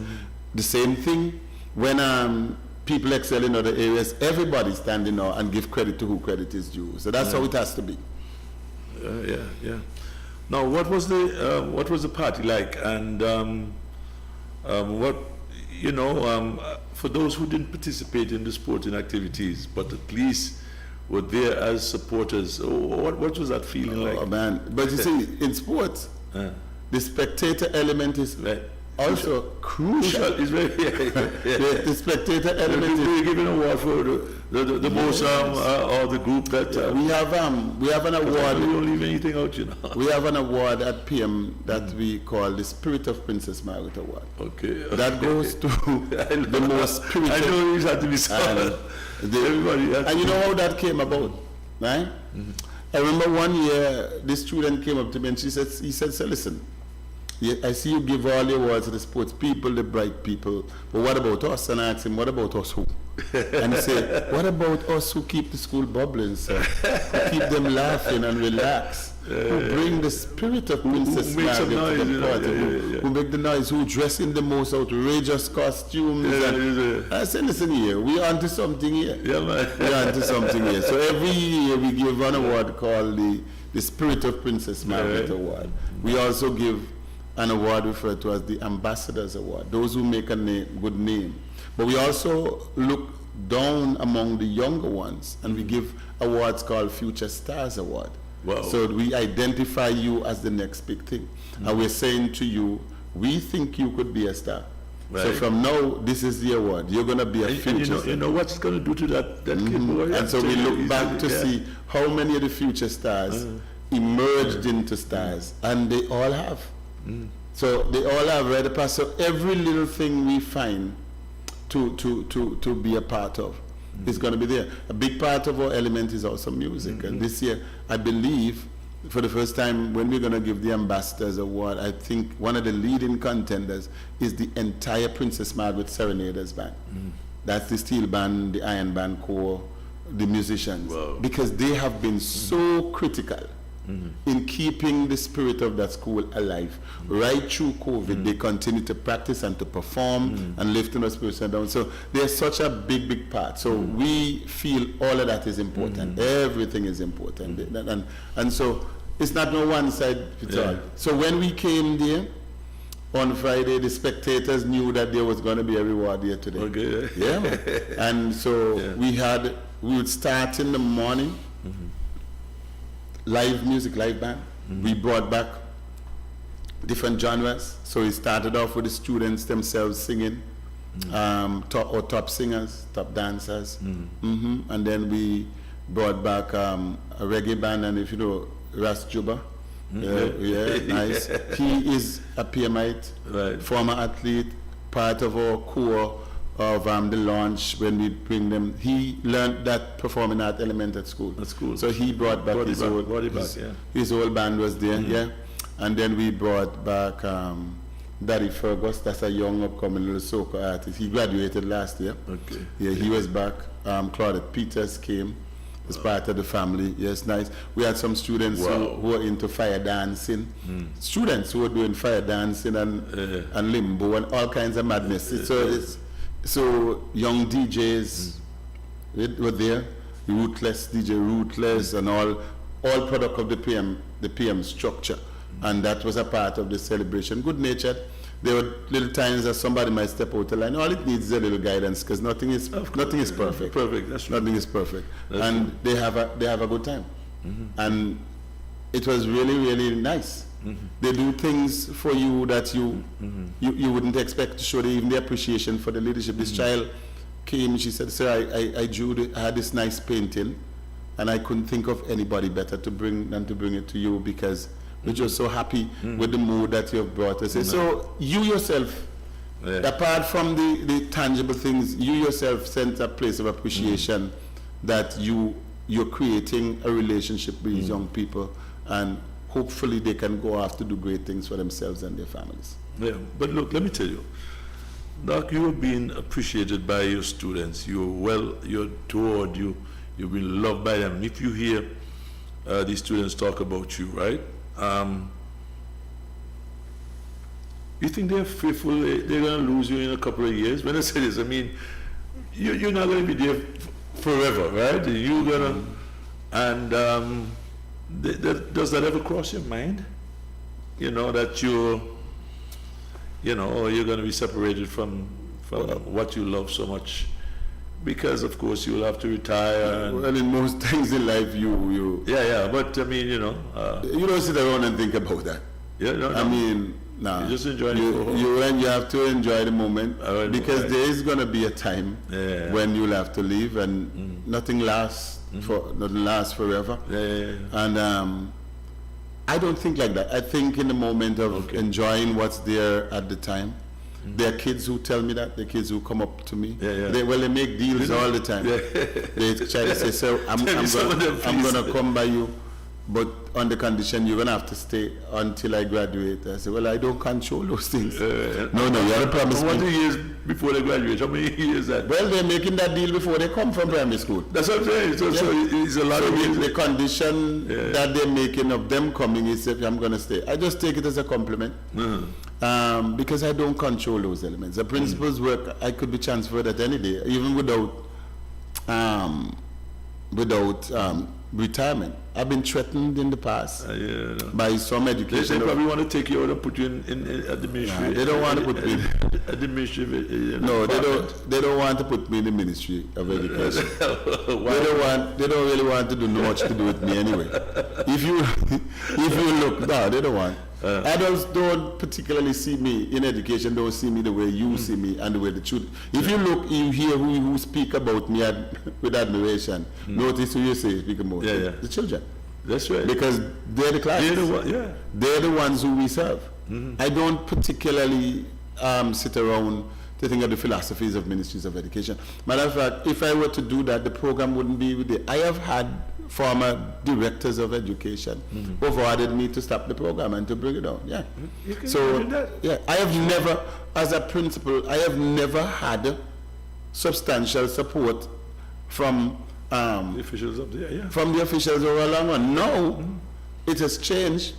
The same thing when people excel in other areas, everybody stand in awe and give credit to who credit is due. So that's how it has to be. Yeah. Now, what was the party like, and what, for those who didn't participate in the sporting activities, but at least were there as supporters, what was that feeling like? Oh man, but you see, in sports, The spectator element is Right. also crucial. It's very, The spectator element is. We're giving an award for the most or the group that We have an we award. don't leave anything out, you know. We have an award at PM that we call the Spirit of Princess Margaret Award. Okay. That goes to the most spirited. I know it had to be solid. Everybody has And you know how that came about, right? I remember one year this student came up to me and he said, "So listen, I see you give all the awards to the sports people, the bright people, but what about us?" And I asked him, "What about us who?" And he said, "What about us who keep the school bubbling, sir? Who keep them laughing and relax? Who bring the spirit of Princess who make some Margaret to noise, the party? yeah. Who make the noise? Who dress in the most outrageous costumes?" I said, "Listen here, we are onto something here. Yeah, man. We are onto something here." So every year we give an award called the Spirit of Princess Margaret Award. We also give an award referred to as the Ambassadors Award, those who make a good name. But we also look down among the younger ones and we give awards called Future Stars Award. Wow. So we identify you as the next big thing. And we're saying to you, we think you could be a star. So Right. from now, this is the award. You're going to be a And future star. you know what's it's going to do to that kid boy? And so we look back to Yeah. see how many of the future stars emerged into stars, and they all have. So they all have read the past. So every little thing we find to be a part of is going to be there. A big part of our element is also music. And this year, I believe, for the first time, when we're going to give the Ambassadors Award, I think one of the leading contenders is the entire Princess Margaret Serenaders Band. That's the steel band, the iron band corps, the musicians. Wow. Because they have been so critical in keeping the spirit of that school alive. Right through COVID, they continue to practice and to perform and lifting our spirits down. So they're such a big, big part. So we feel all of that is important. Everything is important. And so it's not no one side fits all. So when we came there on Friday, the spectators knew that there was going to be a reward here today. Okay. Yeah. And so we would start in the morning, live music, live band. We brought back different genres. So we started off with the students themselves singing, top singers, top dancers. And then we brought back a reggae band, and if you know Ras Juba, nice. He is a PMite, Right. former athlete, part of our core of the launch when we bring them. He learned that performing art element at school. At school. So he brought back his whole band was there, And then we brought back Daddy Fergus, that's a young upcoming little soca artist. He graduated last year. Okay. Yeah, he was back. Claudette Peters came as part of the family. Yes, nice. We had some students who were into fire dancing. Students who were doing fire dancing and limbo and all kinds of madness. So young DJs were there. Ruthless, DJ Ruthless, and all product of the PM structure. And that was a part of the celebration. Good natured. There were little times that somebody might step out the line. All it needs is a little guidance, because nothing is perfect. Perfect. That's Nothing is perfect. That's and they have a good time. And it was really, really nice. They do things for you that you wouldn't expect to show even the appreciation for the leadership. This child came, she said, "Sir, I had this nice painting, and I couldn't think of anybody better to bring it to you, because we're just so happy with the mood that you have brought us." So you yourself, apart from the tangible things, you yourself sense a place of appreciation that you're creating a relationship with these young people, and hopefully they can go off to do great things for themselves and their families. Yeah, but look, let me tell you, Doc, you have been appreciated by your students. You're adored, you've been loved by them. If you hear these students talk about you, right? You think they're fearful they're going to lose you in a couple of years? When I say this, I mean, you're not going to be there forever, right? You're going to, and does that ever cross your mind? You know, that you're going to be separated from what you love so much, because of course you'll have to retire. Well, in most things in life, you but I mean, you don't sit around and think about that. Yeah, no, I no. mean, nah. You just enjoy it. You have to enjoy the moment because there is going to be a time when you'll have to leave, and nothing lasts forever. And I don't think like that. I think in the moment of enjoying what's there at the time. There are kids who tell me that. There are kids who come up to me. They make deals all the time. They try to say, "Sir, I'm gonna come by you, but on the condition you're gonna have to stay until I graduate." I say, "Well, I don't control those things." No, you have to promise me. 20 years before they graduate. How many years that? Well, they're making that deal before they come from primary school. That's what I'm saying. So it's a lot of years. The condition that they're making of them coming is if I'm gonna stay. I just take it as a compliment. Because I don't control those elements. The principal's work, I could be transferred at any day, even without retirement. I've been threatened in the past by some education. They probably want to take you out and put you in administration. They don't want to put me in administration. No, they don't want to put me in the Ministry of Education. They don't really want to do much to do with me anyway. If you look, no, they don't want. Adults don't particularly see me in education, don't see me the way you see me and the way the children. If you look, you hear who speak about me with admiration. Notice who you say speak about the children. That's right. Because they're the class. They're the ones who we serve. I don't particularly sit around to think of the philosophies of ministries of education. Matter of fact, if I were to do that, the program wouldn't be with it. I have had former directors of education who forwarded me to stop the program and to bring it down. I have never, as a principal, I have never had substantial support from the officials up there. From the officials over a long run. Now, it has changed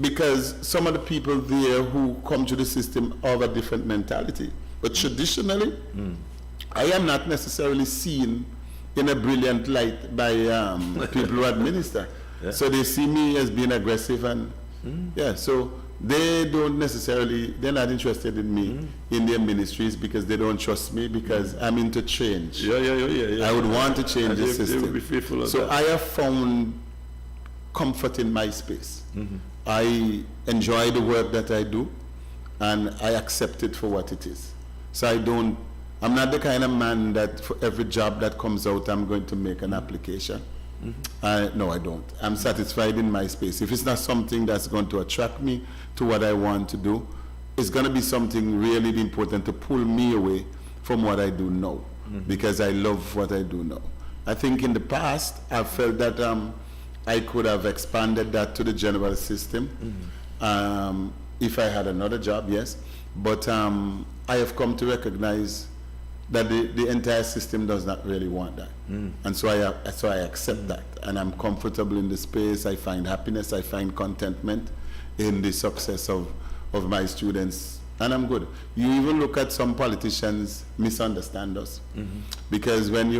because some of the people there who come to the system have a different mentality. But traditionally, I am not necessarily seen in a brilliant light by people who administer. So they see me as being aggressive and so they don't necessarily, they're not interested in me in their ministries because they don't trust me because I'm into change. I would want to change the system. They would be fearful of that. I have found comfort in my space. I enjoy the work that I do and I accept it for what it is. So I'm not the kind of man that for every job that comes out, I'm going to make an application. No, I don't. I'm satisfied in my space. If it's not something that's going to attract me to what I want to do, it's going to be something really important to pull me away from what I do now, because I love what I do now. I think in the past, I felt that I could have expanded that to the general system if I had another job, yes. But I have come to recognize that the entire system does not really want that. And so I accept that. And I'm comfortable in the space. I find happiness, I find contentment in the success of my students. And I'm good. You even look at some politicians misunderstand us. Because when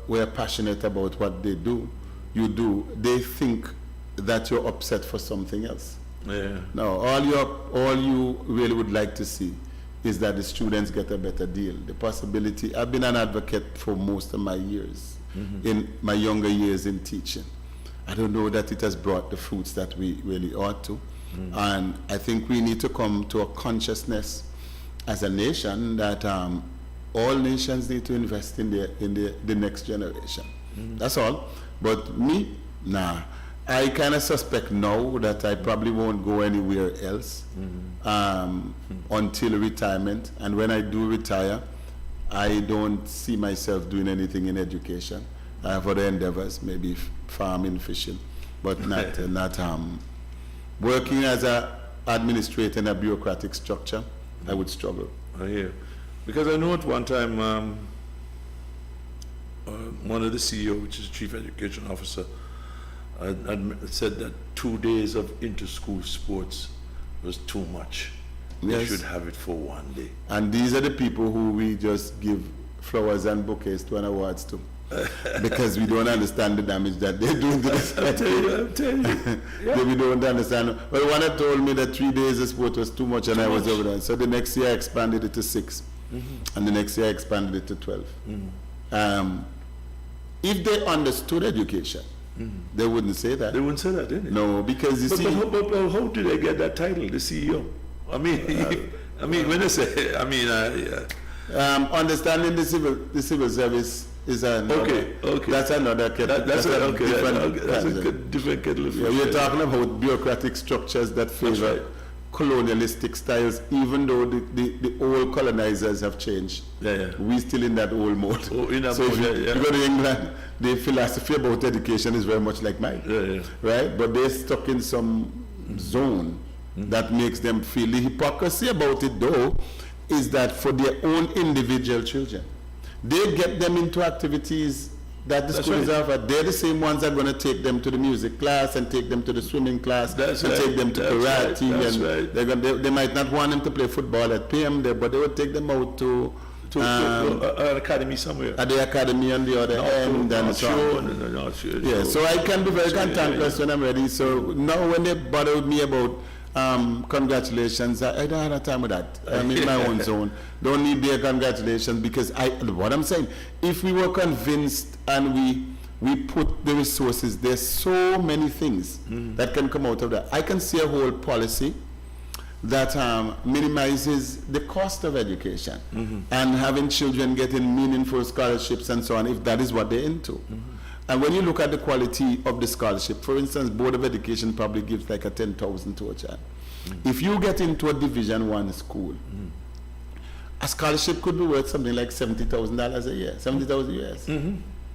we're passionate about what they do, they think that you're upset for something else. No, all you really would like to see is that the students get a better deal. The possibility, I've been an advocate for most of my years, in my younger years in teaching. I don't know that it has brought the fruits that we really ought to. And I think we need to come to a consciousness as a nation that all nations need to invest in the next generation. That's all. But me, nah. I kind of suspect now that I probably won't go anywhere else until retirement. And when I do retire, I don't see myself doing anything in education. I have other endeavors, maybe farming, fishing, but not working as an administrator in a bureaucratic structure. I would struggle. I hear. Because I know at one time, one of the CEO, which is Chief Education Officer, said that 2 days of inter-school sports was too much. They should have it for 1 day. And these are the people who we just give flowers and bouquets to and awards to. Because we don't understand the damage that they do to this. I'm telling you. We don't understand. Well, one had told me that 3 days of sport was too much and I was over there. So the next year I expanded it to 6. And the next year I expanded it to 12. If they understood education, They wouldn't say that. They wouldn't say that, didn't they? No, because you see... But how did they get that title, the CEO? I mean, when they say, understanding the civil service is another... Okay. That's another... That's a different kettle of fish. You're talking about bureaucratic structures that favor colonialistic styles, even though the old colonizers have changed. We still in that old mode. Oh, in that so mode, if you go to England, the philosophy about education is very much like mine. Right? But they're stuck in some zone that makes them feel. The hypocrisy about it, though, is that for their own individual children, they get them into activities that the schools offer. They're the same ones that are going to take them to the music class and take them to the swimming class take them to karate. They might not want them to play football at PM there, but they would take them out to an academy somewhere. At the academy on the other end and so on. So I can be very cantankerous when I'm ready. So now when they bother with me about congratulations, I don't have time with that. I'm in my own zone. Don't need their congratulations, because what I'm saying, if we were convinced and we put the resources, there's so many things that can come out of that. I can see a whole policy that minimizes the cost of education and having children getting meaningful scholarships and so on, if that is what they're into. And when you look at the quality of the scholarship, for instance, Board of Education probably gives like a 10,000 to a child. If you get into a Division I school, a scholarship could be worth something like $70,000 a year, 70,000 US.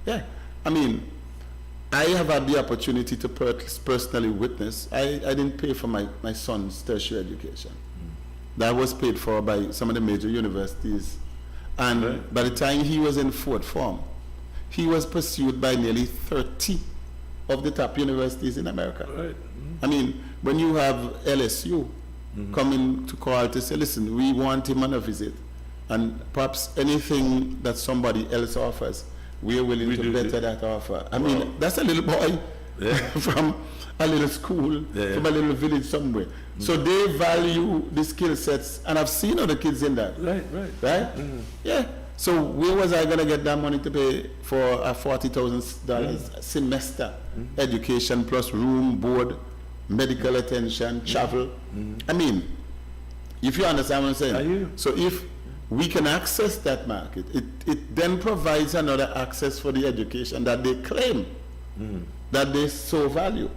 Yeah, I mean, I have had the opportunity to personally witness. I didn't pay for my son's tertiary education. That was paid for by some of the major universities. And by the time he was in fourth form, he was pursued by nearly 30 of the top universities in America. I mean, when you have LSU coming to call to say, listen, we want him on a visit, and perhaps anything that somebody else offers, we are willing to better that offer. I mean, that's a little boy from a little school, from a little village somewhere. So they value the skill sets, and I've seen other kids in that. Right? Yeah. So where was I going to get that money to pay for a $40,000 semester education plus room, board, medical attention, travel? I mean, if you understand what I'm saying. So if we can access that market, it then provides another access for the education that they claim that they so value.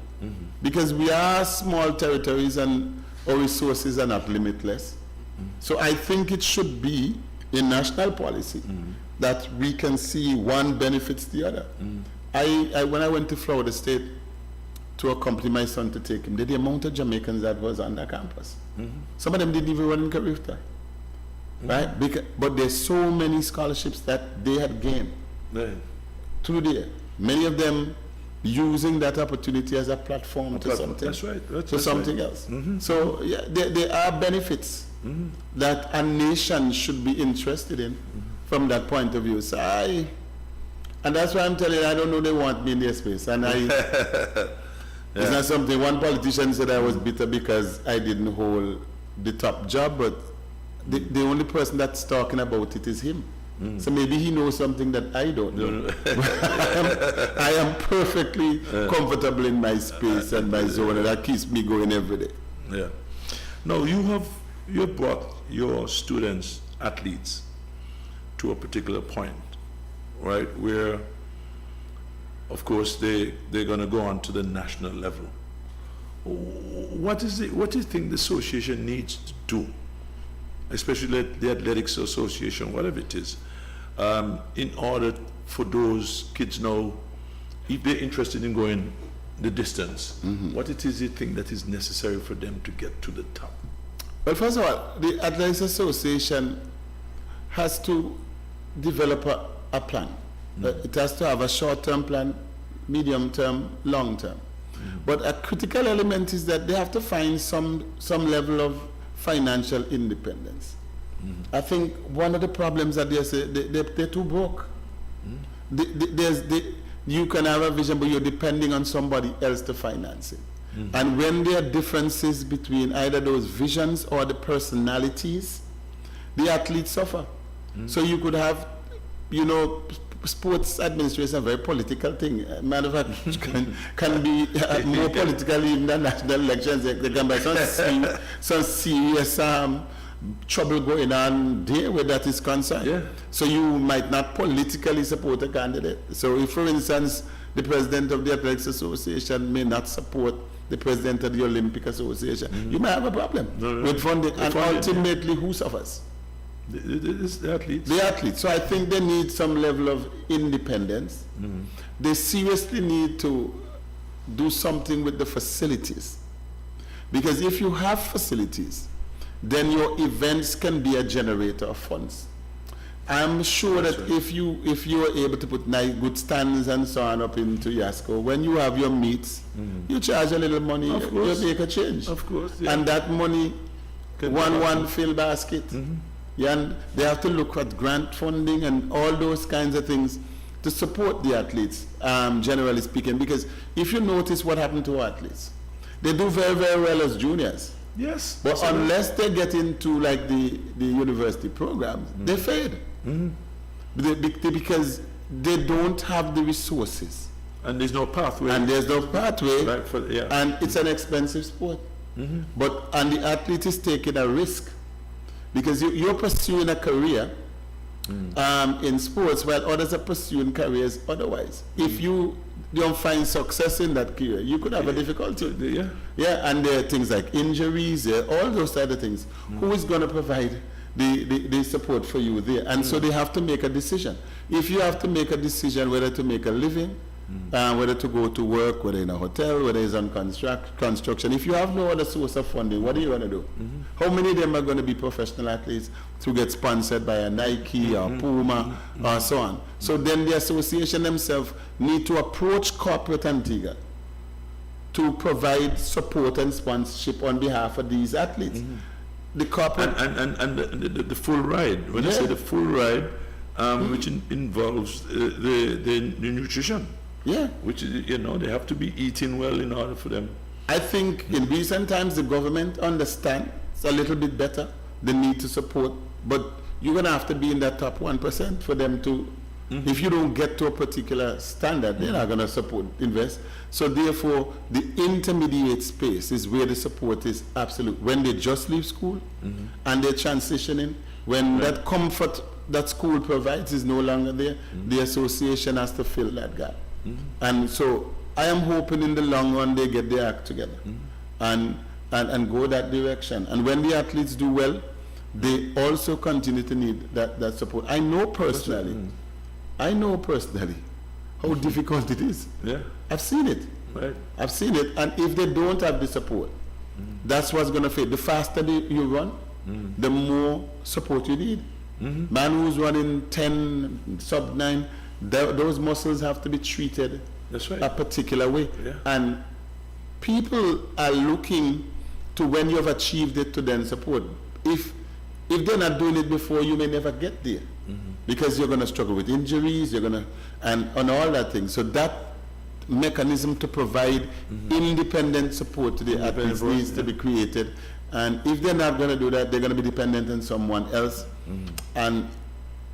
Because we are small territories and our resources are not limitless. So I think it should be in national policy that we can see one benefits the other. When I went to Florida State to accompany my son to take him, the amount of Jamaicans that was on that campus. Some of them didn't even run in Carifta. Right? But there's so many scholarships that they had gained through there. Many of them using that opportunity as a platform to something. That's something else. So yeah, there are benefits that a nation should be interested in from that point of view. So and that's why I'm telling you, I don't know they want me in their space. And it's not something, one politician said I was bitter because I didn't hold the top job, but the only person that's talking about it is him. So maybe he knows something that I don't know. I am perfectly comfortable in my space and my zone, and that keeps me going every day. Yeah. Now you brought your students, athletes, to a particular point, right, where, of course, they're going to go on to the national level. What do you think the association needs to do, especially the Athletics Association, whatever it is, in order for those kids now, if they're interested in going the distance, what it is you think that is necessary for them to get to the top? Well, first of all, the Athletics Association has to develop a plan. It has to have a short-term plan, medium-term, long-term. But a critical element is that they have to find some level of financial independence. I think one of the problems that they're too broke. You can have a vision, but you're depending on somebody else to finance it. And when there are differences between either those visions or the personalities, the athletes suffer. So you could have, sports administration is a very political thing. Matter of fact, can be more political even than national elections. There can be some serious trouble going on there where that is concerned. Yeah. So you might not politically support a candidate. So if, for instance, the president of the Athletics Association may not support the president of the Olympic Association, you might have a problem with funding. And ultimately, who suffers? The athletes. The athletes. So I think they need some level of independence. They seriously need to do something with the facilities. Because if you have facilities, then your events can be a generator of funds. I'm sure that if you are able to put nice, good stands and so on up into Yasco, when you have your meets, you charge a little money, you make a change. Of course, yeah. And that money, one fill basket. Yeah, and they have to look at grant funding and all those kinds of things to support the athletes, generally speaking. Because if you notice what happened to athletes, they do very, very well as juniors. Yes. But unless they get into like the university programs, they fade. Because they don't have the resources. And there's no pathway. And there's no pathway. Right for, yeah. And it's an expensive sport. And the athlete is taking a risk. Because you're pursuing a career in sports while others are pursuing careers otherwise. If you don't find success in that career, you could have a difficulty. Yeah, and there are things like injuries, all those other things. Who is going to provide the support for you there? And so they have to make a decision. If you have to make a decision whether to make a living, whether to go to work, whether in a hotel, whether it's on construction, if you have no other source of funding, what are you going to do? How many of them are going to be professional athletes to get sponsored by a Nike or Puma or so on? So then the association themselves need to approach corporate Antigua to provide support and sponsorship on behalf of these athletes. The corporate and the full ride. When I say the full ride, which involves the nutrition. Yeah. Which is, they have to be eating well in order for them. I think in recent times the government understands a little bit better the need to support, but you're going to have to be in that top 1% for them to, if you don't get to a particular standard, they're not going to invest. So therefore, the intermediate space is where the support is absolute. When they just leave school and they're transitioning, when that comfort that school provides is no longer there, the association has to fill that gap. And so I am hoping in the long run they get their act together and go that direction. And when the athletes do well, they also continue to need that support. I know personally how difficult it is. Yeah. I've seen it. Right. I've seen it. And if they don't have the support, that's what's going to fail. The faster you run, the more support you need. Man who's running 10, sub 9, those muscles have to be treated a particular way. Yeah. And people are looking to when you have achieved it to then support. If they're not doing it before, you may never get there. Because you're going to struggle with injuries, you're going to, and on all that thing. So that mechanism to provide independent support to the athletes needs to be created. And if they're not going to do that, they're going to be dependent on someone else. And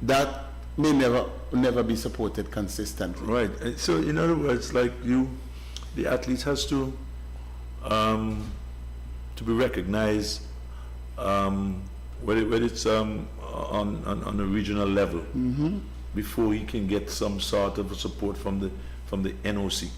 that may never be supported consistently. Right. So in other words, like the athletes has to be recognized, whether it's on a regional level, before he can get some sort of support from the NOC.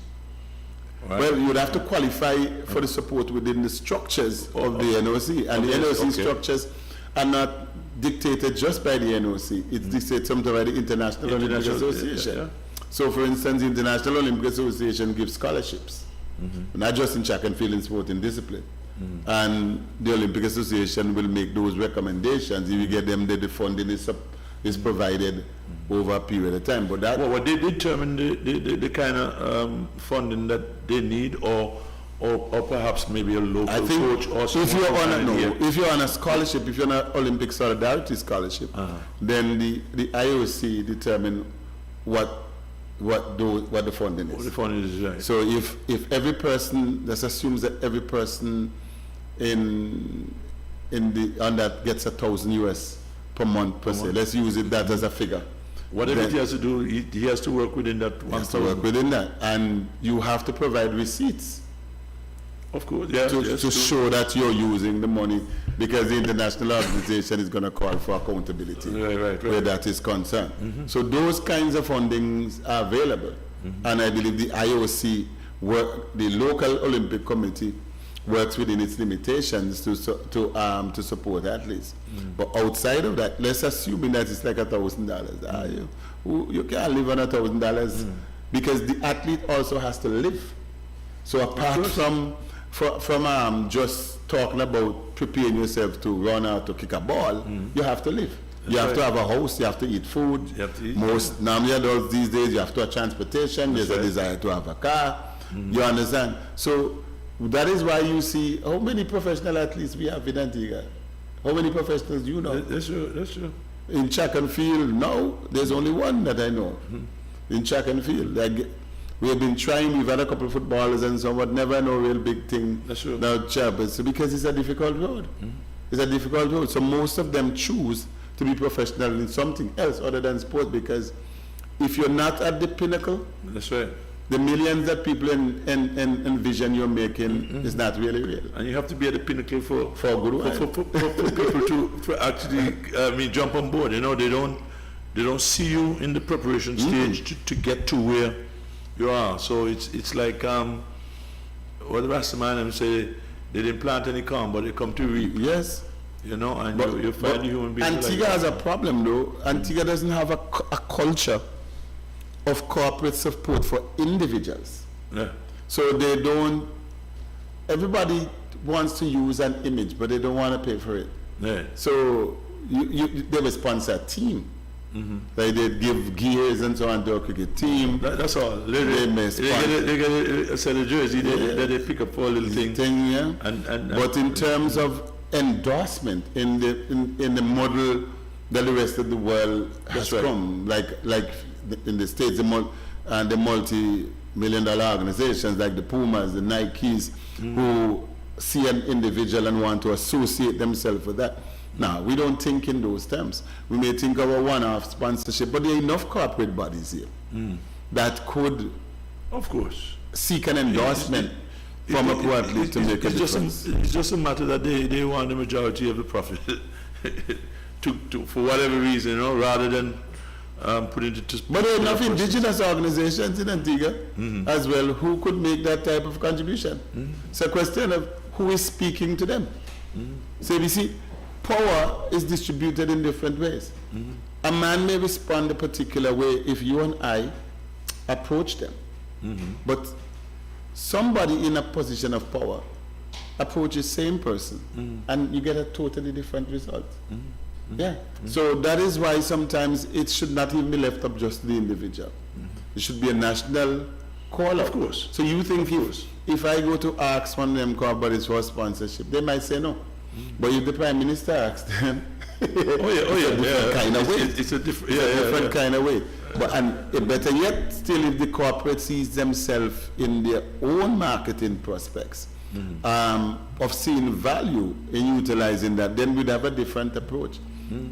Right. Well, you would have to qualify for the support within the structures of the NOC, and the NOC structures are not dictated just by the NOC. It's dictated sometimes by the International Olympic Association. So, for instance, the International Olympic Association gives scholarships, not just in track and field and sporting discipline. And the Olympic Association will make those recommendations. If you get them, the funding is provided over a period of time. But that they determine the kind of funding that they need, or perhaps maybe a local coach or something. If you're on a scholarship, if you're on an Olympic Solidarity Scholarship, then the IOC determine what the funding is. What the funding is, right. So if every person, let's assume that every person on that gets $1,000 US per month per se. Let's use that as a figure. Whatever he has to do, he has to work within that He has to work 1,000. within that, and you have to provide receipts Of course, yeah. to show that you're using the money, because the international organization is going to call for accountability Right. where that is concerned. So those kinds of fundings are available, and I believe the IOC the local Olympic Committee works within its limitations to support athletes. But outside of that, let's assume that it's like $1,000. You can't live on $1,000 because the athlete also has to live. So apart from just talking about preparing yourself to run out to kick a ball, you have to live. You have to have a house, you have to eat food. You have to eat, Most normally adults these days, you have to have transportation, there's a desire to have a car. You understand? So that is why you see how many professional athletes we have in Antigua. How many professionals do you know? That's true. In track and field, no, there's only one that I know. In track and field. We have been trying, we've had a couple of footballers and so on, but never no real big thing. That's true. Now, so because it's a difficult road. It's a difficult road. So most of them choose to be professional in something else other than sports, because if you're not at the pinnacle, That's right. the millions that people envision you're making is not really real. And you have to be at the pinnacle for a good while. for people to actually jump on board. You know, they don't see you in the preparation stage to get to where you are. So it's like what the rest of man say, they didn't plant any corn, but they come to reap. Yes. You know, and you find the human beings. Antigua like has a problem though. Antigua doesn't have a culture of corporate support for individuals. Yeah. So they don't, everybody wants to use an image, but they don't want to pay for it. Yeah. So they will sponsor a team. Like they give gears and so on to a cricket team. That's all. They get a set of jersey that they pick up for a little thing. Yeah. But in terms of endorsement in the model that the rest of the world has come, like in the States, the multi-million-dollar organizations like the Pumas, the Nikes, who see an individual and want to associate themselves with that. Now, we don't think in those terms. We may think of a one-off sponsorship, but there are enough corporate bodies here that could, of course, seek an endorsement from a pro athlete to make a difference. It's just a matter that they want the majority of the profit for whatever reason, you know, rather than put it to. But there are enough indigenous organizations in Antigua as well who could make that type of contribution. It's a question of who is speaking to them. So you see, power is distributed in different ways. A man may respond a particular way if you and I approach them. But somebody in a position of power approaches the same person and you get a totally different result. Yeah. So that is why sometimes it should not even be left up just to the individual. It should be a national call. Of course. So you think if I go to ask one of them corporates for sponsorship, they might say no. But if the Prime Minister asks them, kind of way. It's a different kind of way. But and better yet, still, if the corporate sees themselves in their own marketing prospects of seeing value in utilizing that, then we'd have a different approach.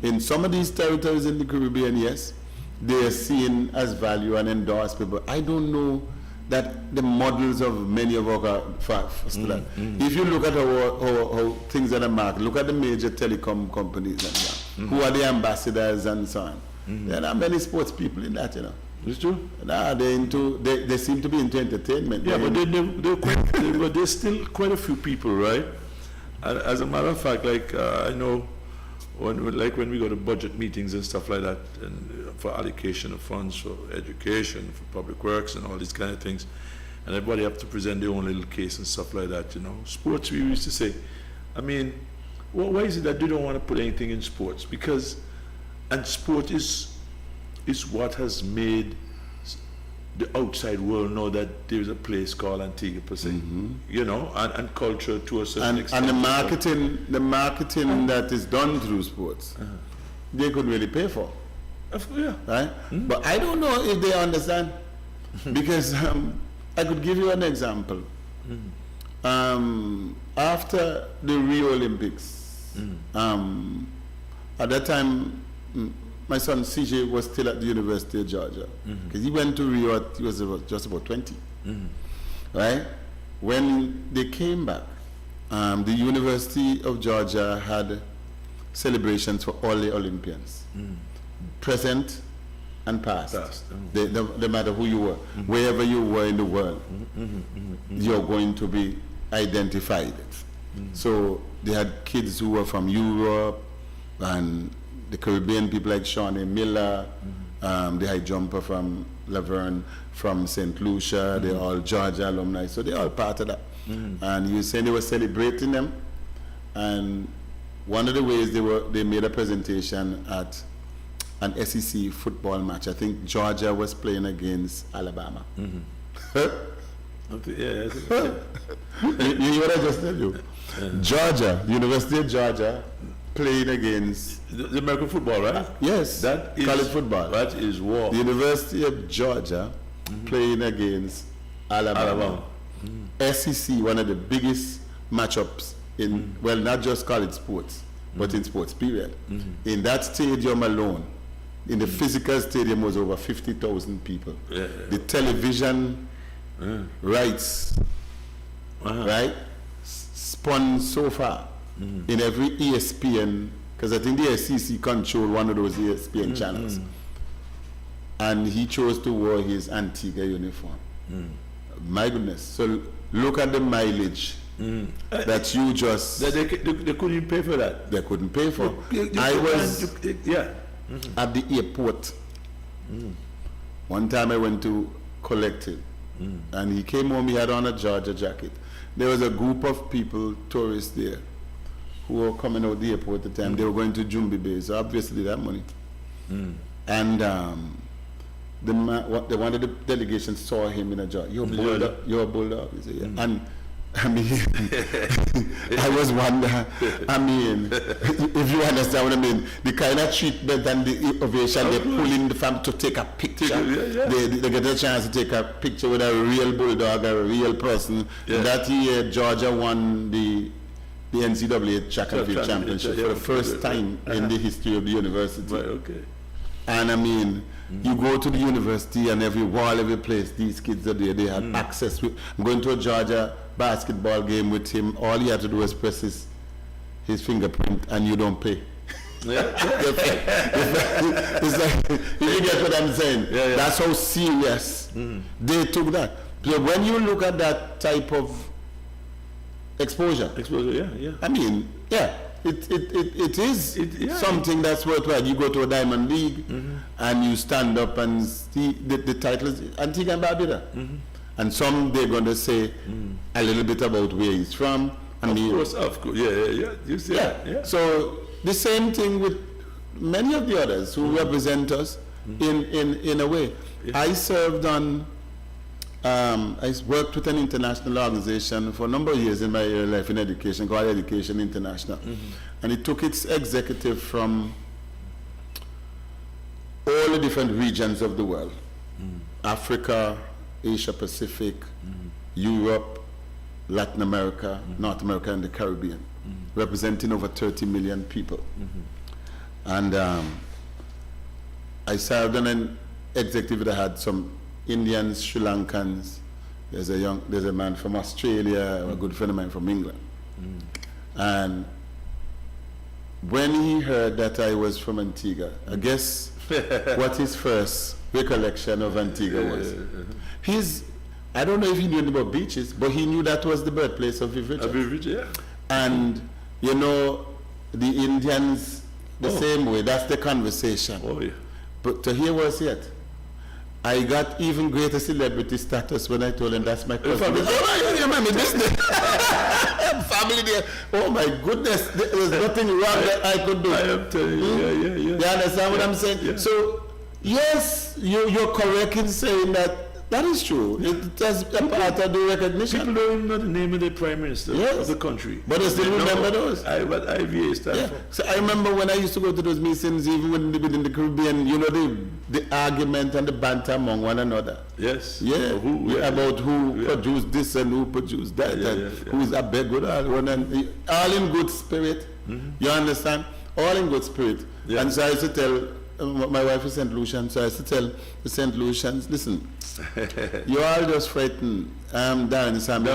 In some of these territories in the Caribbean, yes, they are seen as value and endorse people. I don't know that the models of many of our if you look at how things are the market, look at the major telecom companies and so on, who are the ambassadors and so on. There are many sports people in that, you know. It's true. Nah, they seem to be into entertainment. Yeah, but there's still quite a few people, right? As a matter of fact, like I know, when we go to budget meetings and stuff like that, and for allocation of funds for education, for public works, and all these kind of things, and everybody have to present their own little case and stuff like that. You know, sports. We used to say, I mean, why is it that they don't want to put anything in sports? Because, and sport is what has made the outside world know that there is a place called Antigua per se, you know, and culture to a certain extent. And the marketing that is done through sports, they could really pay for. Yeah. Right? But I don't know if they understand, because I could give you an example. After the Rio Olympics, at that time, my son CJ was still at the University of Georgia. Because he went to Rio, he was just about 20. Right? When they came back, the University of Georgia had celebrations for all the Olympians. Present and past. No matter who you were, wherever you were in the world, you're going to be identified. So they had kids who were from Europe and the Caribbean, people like Shawnee Miller, the high jumper from Laverne, from St. Lucia, they're all Georgia alumni, so they're all part of that. And you were saying they were celebrating them, and one of the ways they made a presentation at an SEC football match. I think Georgia was playing against Alabama. Okay, yeah, You hear what I just tell you? Georgia, University of Georgia, playing against the American football, right? yes, That is college football. That is war. The University of Georgia playing against Alabama. SEC, one of the biggest matchups in well, not just college sports, but in sports period. In that stadium alone, in the physical stadium was over 50,000 people. The television rights, right, spun so far in every ESPN, because I think the SEC control one of those ESPN channels. And he chose to wear his Antigua uniform. My goodness. So look at the mileage that you just... They couldn't pay for that. They couldn't pay for. I was at the airport. One time I went to collect him. And he came home, he had on a Georgia jacket. There was a group of people, tourists there, who were coming out the airport at the time. They were going to Jumbi Bay, so obviously they had money. And one of the delegations saw him in a jar. You're a bulldog. He said, yeah. And I mean, I was wondering, I mean, if you understand what I mean, the kind of treatment and the ovation they pull in the family to take a picture. They get a chance to take a picture with a real bulldog, a real person. That year, Georgia won the NCAA track and field championship for the first time in the history of the university. Right, okay. And I mean, you go to the university and every wall, every place, these kids are there. They had access. I'm going to a Georgia basketball game with him. All he had to do was press his fingerprint and you don't pay. It's like, you get what I'm saying? That's how serious they took that. So when you look at that type of exposure, I mean, it is something that's worthwhile. You go to a Diamond League and you stand up and see the titles, Antigua and Barbuda. And some they're going to say a little bit about where he's from. Of course. You see that. So the same thing with many of the others who represent us in a way. I served on, I worked with an international organization for a number of years in my early life in education called Education International. And it took its executive from all the different regions of the world. Africa, Asia Pacific, Europe, Latin America, North America, and the Caribbean, representing over 30 million people. And I served on an executive that had some Indians, Sri Lankans. There's a man from Australia, a good friend of mine from England. And when he heard that I was from Antigua, I guess what his first recollection of Antigua was. I don't know if he knew about beaches, but he knew that was the birthplace of Viv Richards. And, you know, the Indians, the same way, that's the conversation. But to hear what's yet, I got even greater celebrity status when I told him that's my cousin. You remember this? Family there. Oh my goodness, there's nothing wrong that I could do. I am telling you, You understand what I'm saying? So, yes, you're correct in saying that. That is true. It has a part of the recognition. People don't even know the name of the Prime Minister of the country. But they still remember those. What IVA stands for. So I remember when I used to go to those meetings, even when within the Caribbean, you know, the argument and the banter among one another. Yes. About who produced this and who produced that, who's a big good one, and all in good spirit. You understand? All in good spirit. And so I used to tell my wife is St. Lucian, so I used to tell the St. Lucians, listen, you all just frightened. Darren Sammy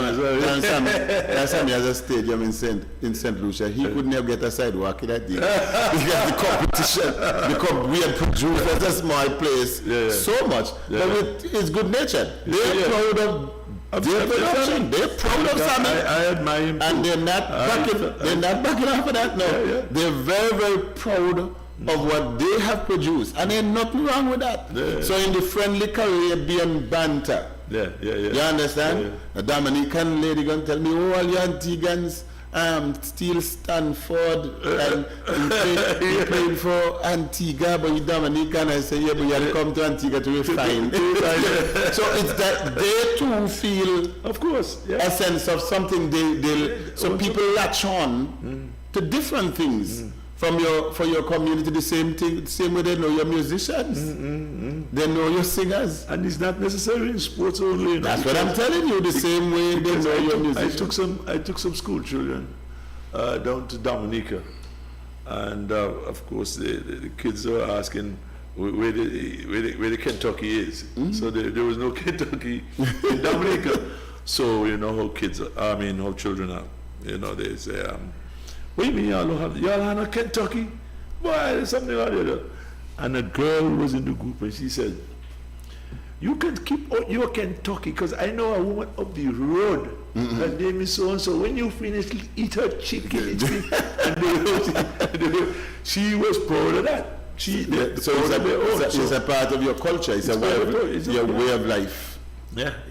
has a stadium in St. Lucia. He could never get a sidewalk in that day. Because the competition, we had produced as a small place so much. But it's good natured. They're proud of their production. They're proud of Sammy. I admire him. And they're not backing off of that. No. They're very, very proud of what they have produced. And there's nothing wrong with that. So in the friendly Caribbean banter, you understand? A Dominican lady gonna tell me, oh, all your Antigans still Stanford and you played for Antigua, but you Dominican. I say, yeah, but you had to come to Antigua to refine. So it's that they too feel, of course, a sense of something so people latch on to different things. For your community, the same way they know your musicians, they know your singers, and it's not necessarily in sports only. That's what I'm telling you. The same way they know your musicians. I took some school children down to Dominica, and of course the kids were asking where the Kentucky is. So there was no Kentucky in Dominica. So you know how how children are. You know they say. What do you mean y'all have a Kentucky? Boy, there's something out there. And a girl was in the group and she said, you can keep your Kentucky because I know a woman up the road. Her name is so-and-so. When you finish, eat her chicken. She was proud of that. It's a part of your culture. It's your way of life.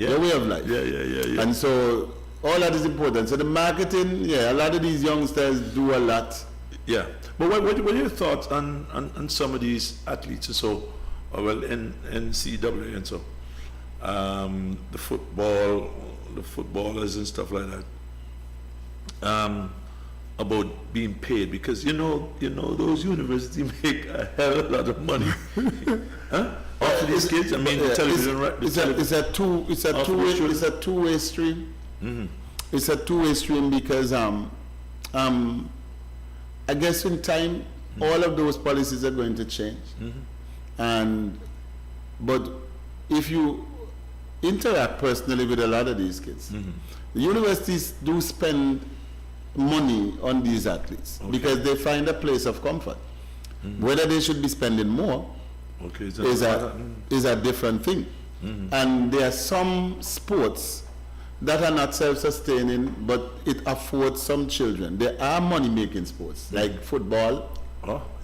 Your way of life. Yeah. And so all that is important. So the marketing, a lot of these youngsters do a lot. Yeah. But what are your thoughts on some of these athletes? So, in NCAA and so, the footballers and stuff like that, about being paid, because you know those universities make a hell of a lot of money. Off these kids, I mean, television, right? It's a two-way stream. It's a two-way stream because I guess in time all of those policies are going to change, but if you interact personally with a lot of these kids, the universities do spend money on these athletes because they find a place of comfort. Whether they should be spending more is a different thing. And there are some sports that are not self-sustaining, but it affords some children. There are money-making sports like football,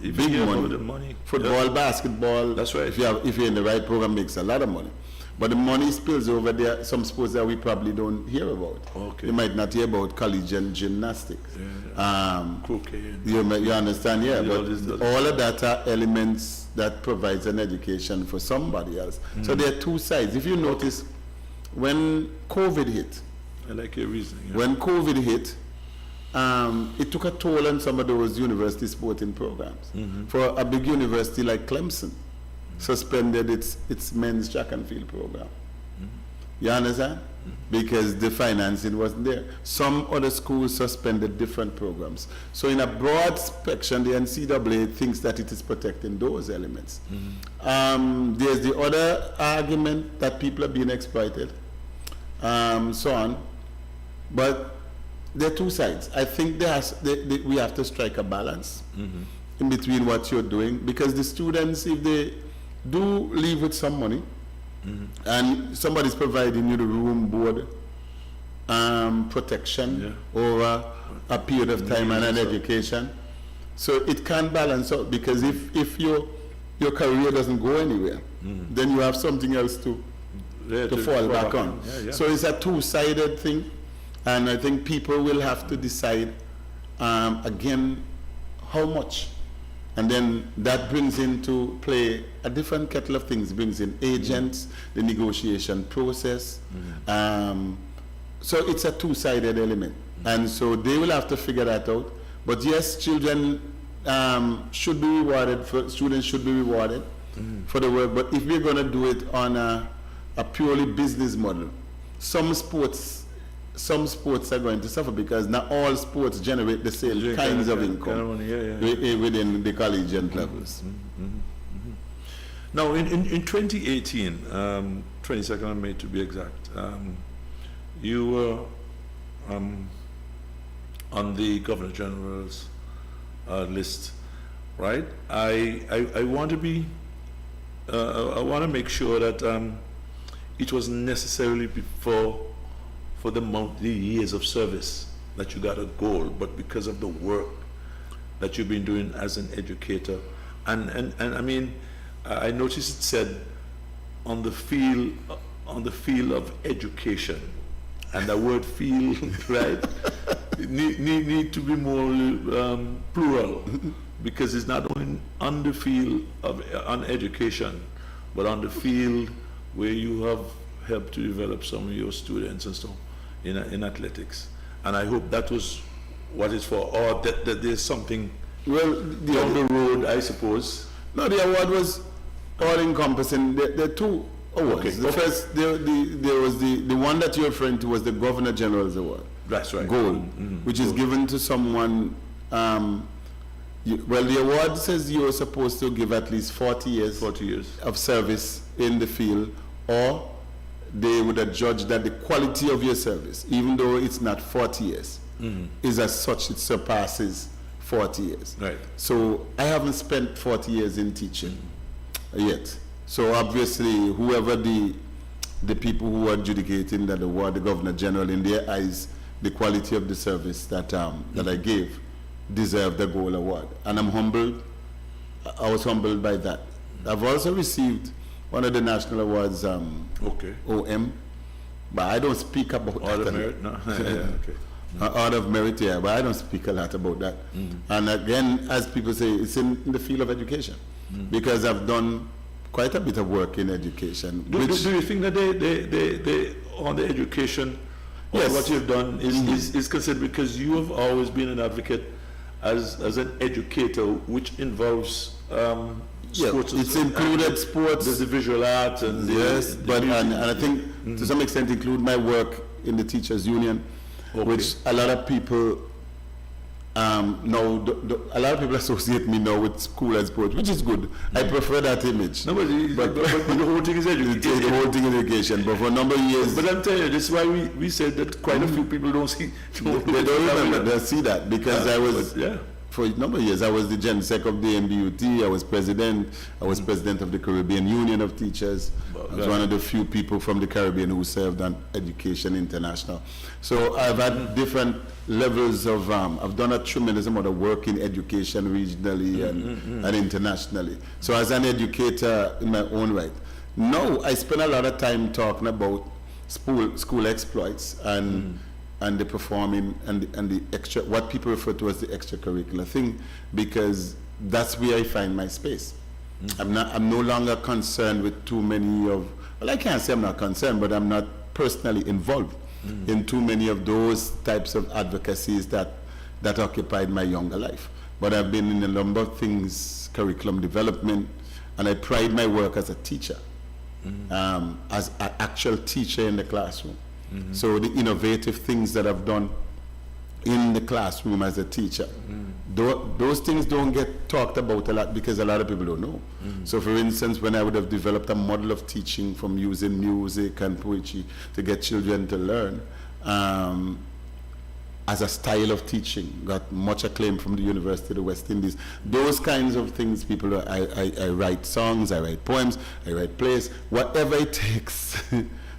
big money. Football, basketball. That's right. If you're in the right program, makes a lot of money. But the money spills over there. Some sports that we probably don't hear about. You might not hear about collegiate gymnastics. Cocaine. You understand? But all of that are elements that provides an education for somebody else. So there are two sides. If you notice, when COVID hit, I like your reasoning. When COVID hit, it took a toll on some of those university sporting programs. For a big university like Clemson, suspended its men's track and field program. You understand? Because the financing wasn't there. Some other schools suspended different programs. So in a broad spectrum, the NCAA thinks that it is protecting those elements. There's the other argument that people are being exploited, so on. But there are two sides. I think we have to strike a balance in between what you're doing, because the students, if they do leave with some money, and somebody's providing you the room, board, protection over a period of time and an education, so it can balance out. Because if your career doesn't go anywhere, then you have something else to fall back on. So it's a two-sided thing, and I think people will have to decide again how much. And then that brings into play a different kettle of things. It brings in agents, the negotiation process. So it's a two-sided element. And so they will have to figure that out. But yes, children should be rewarded, students should be rewarded for the work. But if we're going to do it on a purely business model, some sports are going to suffer, because not all sports generate the same kinds of income within the collegiate levels. Now, in 2018, 22nd of May to be exact, you were on the Governor General's list, right? I want to be, I want to make sure that it wasn't necessarily for the years of service that you got a goal, but because of the work that you've been doing as an educator. And I mean, I noticed it said on the field of education, and the word field, right, need to be more plural, because it's not only on the field of on education, but on the field where you have helped to develop some of your students and so in athletics. And I hope that was what it's for, or that there's something down the road, I suppose. No, the award was all-encompassing. There are two awards. Okay. The first, there was the one that you're referring to was the Governor General's Award. That's right. Gold, which is given to someone. Well, the award says you're supposed to give at least 40 years of service in the field, or they would have judged that the quality of your service, even though it's not 40 years, is as such it surpasses 40 years. Right. So I haven't spent 40 years in teaching yet. So obviously, whoever the people who are adjudicating that award, the Governor General, in their eyes, the quality of the service that that I gave deserved the Gold Award. And I'm humbled. I was humbled by that. I've also received one of the national awards, OM, but I don't speak about that. Order of Merit? No. Yeah, okay. Order of Merit, yeah, but I don't speak a lot about that. And again, as people say, it's in the field of education, because I've done quite a bit of work in education. Do you think that they on the education, yes, what you've done is considered, because you have always been an advocate as an educator, which involves sports. It's included sports. There's the visual arts and and I think to some extent include my work in the teachers union, which a lot of people know. A lot of people associate me now with school and sports, which is good. I prefer that image. No, but the whole thing is education. The whole thing is education. But for a number of years. But I'm telling you, this is why we said that quite a few people don't see. They don't remember. They see that because I was. For a number of years, I was the Gen Sec of the MBUT. I was president. I was president of the Caribbean Union of Teachers. I was one of the few people from the Caribbean who served on Education International. So I've had different levels of, I've done a tremendous amount of work in education regionally and internationally. So as an educator in my own right, now I spend a lot of time talking about school exploits and the performing and the extra, what people refer to as the extracurricular thing, because that's where I find my space. I'm no longer concerned with too many of, well, I can't say I'm not concerned, but I'm not personally involved in too many of those types of advocacies that occupied my younger life. But I've been in a number of things, curriculum development, and I pride my work as a teacher, as an actual teacher in the classroom. So the innovative things that I've done in the classroom as a teacher, those things don't get talked about a lot because a lot of people don't know. So for instance, when I would have developed a model of teaching from using music and poetry to get children to learn, as a style of teaching, got much acclaim from the University of the West Indies. Those kinds of things, I write songs, I write poems, I write plays, whatever it takes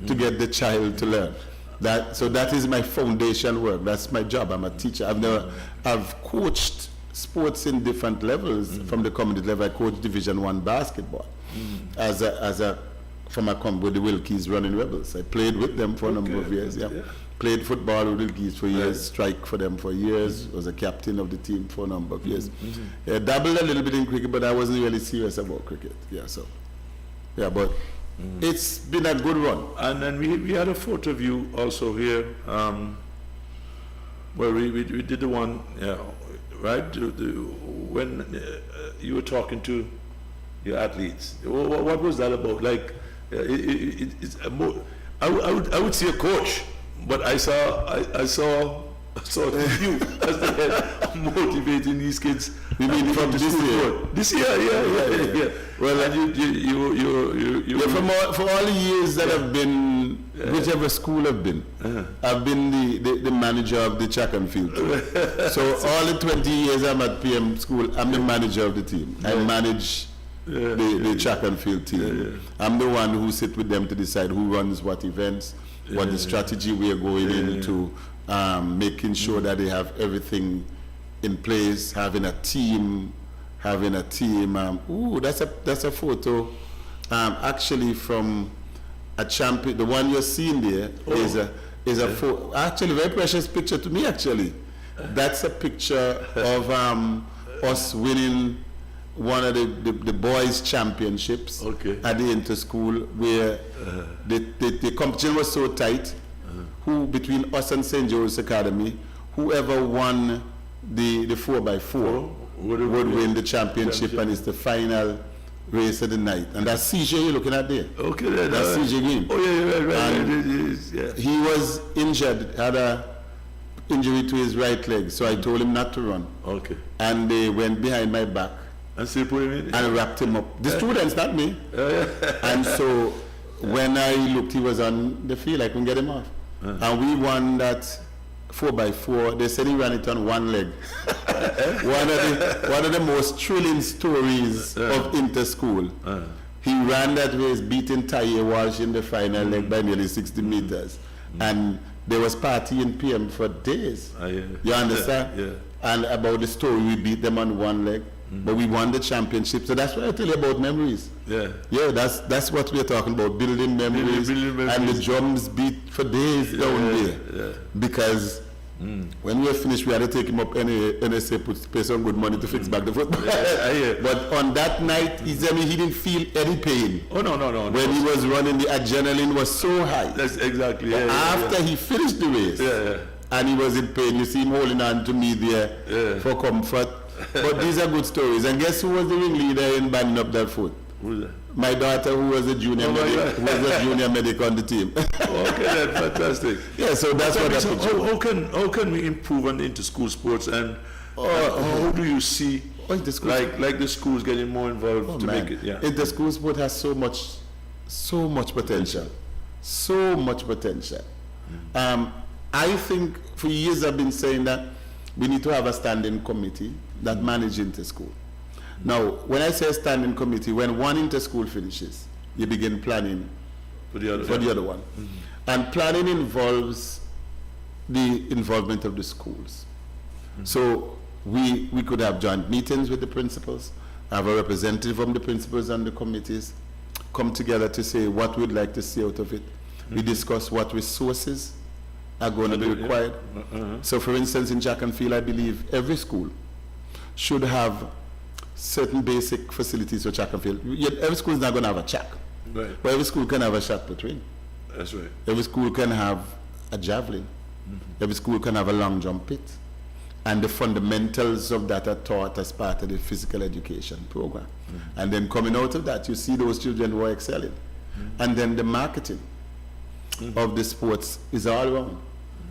to get the child to learn. So that is my foundation work. That's my job. I'm a teacher. I've coached sports in different levels. From the community level, I coached Division I basketball with the Wilkies Running Rebels. I played with them for a number of years. Played football with Wilkies for years, strike for them for years, was a captain of the team for a number of years. Dabbled a little bit in cricket, but I wasn't really serious about cricket. But it's been a good run. And then we had a photo of you also here, where we did the one, right? When you were talking to your athletes. What was that about? Like, it's more, I would say a coach, but I saw you as the head motivating these kids. You mean from this year? This year, yeah. Well, and you for all the years that I've been, whichever school I've been, I've been the manager of the track and field team. So all the 20 years I'm at PM school, I'm the manager of the team. I manage the track and field team. I'm the one who sit with them to decide who runs what events, what the strategy we are going into, making sure that they have everything in place, having a team. Ooh, that's a photo, actually from a champion. The one you're seeing there is a photo. Actually, a very precious picture to me. Actually, that's a picture of us winning one of the boys' championships at the inter-school, where the competition was so tight. Who between us and St. Joe's Academy, whoever won the 4x4 would win the championship, and it's the final race of the night. And that's CJ you're looking at there. Okay, that's CJ Green. Oh right. He was injured, had a injury to his right leg, so I told him not to run. Okay. And they went behind my back and still put him in and wrapped him up. The students, not me. And so when I looked, he was on the field. I couldn't get him off. And we won that 4x4. They said he ran it on one leg. one of the most thrilling stories of inter-school. He ran that race, beating Taye Walsh in the final leg by nearly 60 meters. And there was party in PM for days. You understand? Yeah. And about the story, we beat them on one leg. But we won the championship. So that's what I tell you about memories. Yeah, that's what we're talking about, building memories. And the drums beat for days down there. Because when we were finished, we had to take him up NSA, pay some good money to fix back the football. But on that night, he didn't feel any pain. Oh, no. When he was running, the adrenaline was so high. That's exactly. After he finished the race, and he was in pain, you see him holding on to me there for comfort. But these are good stories. And guess who was the ringleader in banding up that foot? Who's that? My daughter, who was a junior medic, on the team. Okay, that's fantastic. Yeah, so that's what happened. How can we improve on the inter-school sports, and how do you see like the schools getting more involved to make it? Inter-school sport has so much potential. So much potential. I think for years I've been saying that we need to have a standing committee that manages inter-school. Now, when I say standing committee, when one inter-school finishes, you begin planning for the other one. And planning involves the involvement of the schools. So we could have joint meetings with the principals, have a representative from the principals and the committees, come together to say what we'd like to see out of it. We discuss what resources are going to be required. So for instance, in Jack and Field, I believe every school should have certain basic facilities for track and field. Yet every school is not going to have a track. Right. But every school can have a shot put in. That's right. Every school can have a javelin. Every school can have a long jump pit. And the fundamentals of that are taught as part of the physical education program. And then coming out of that, you see those children who are excelling. And then the marketing of the sports is all around.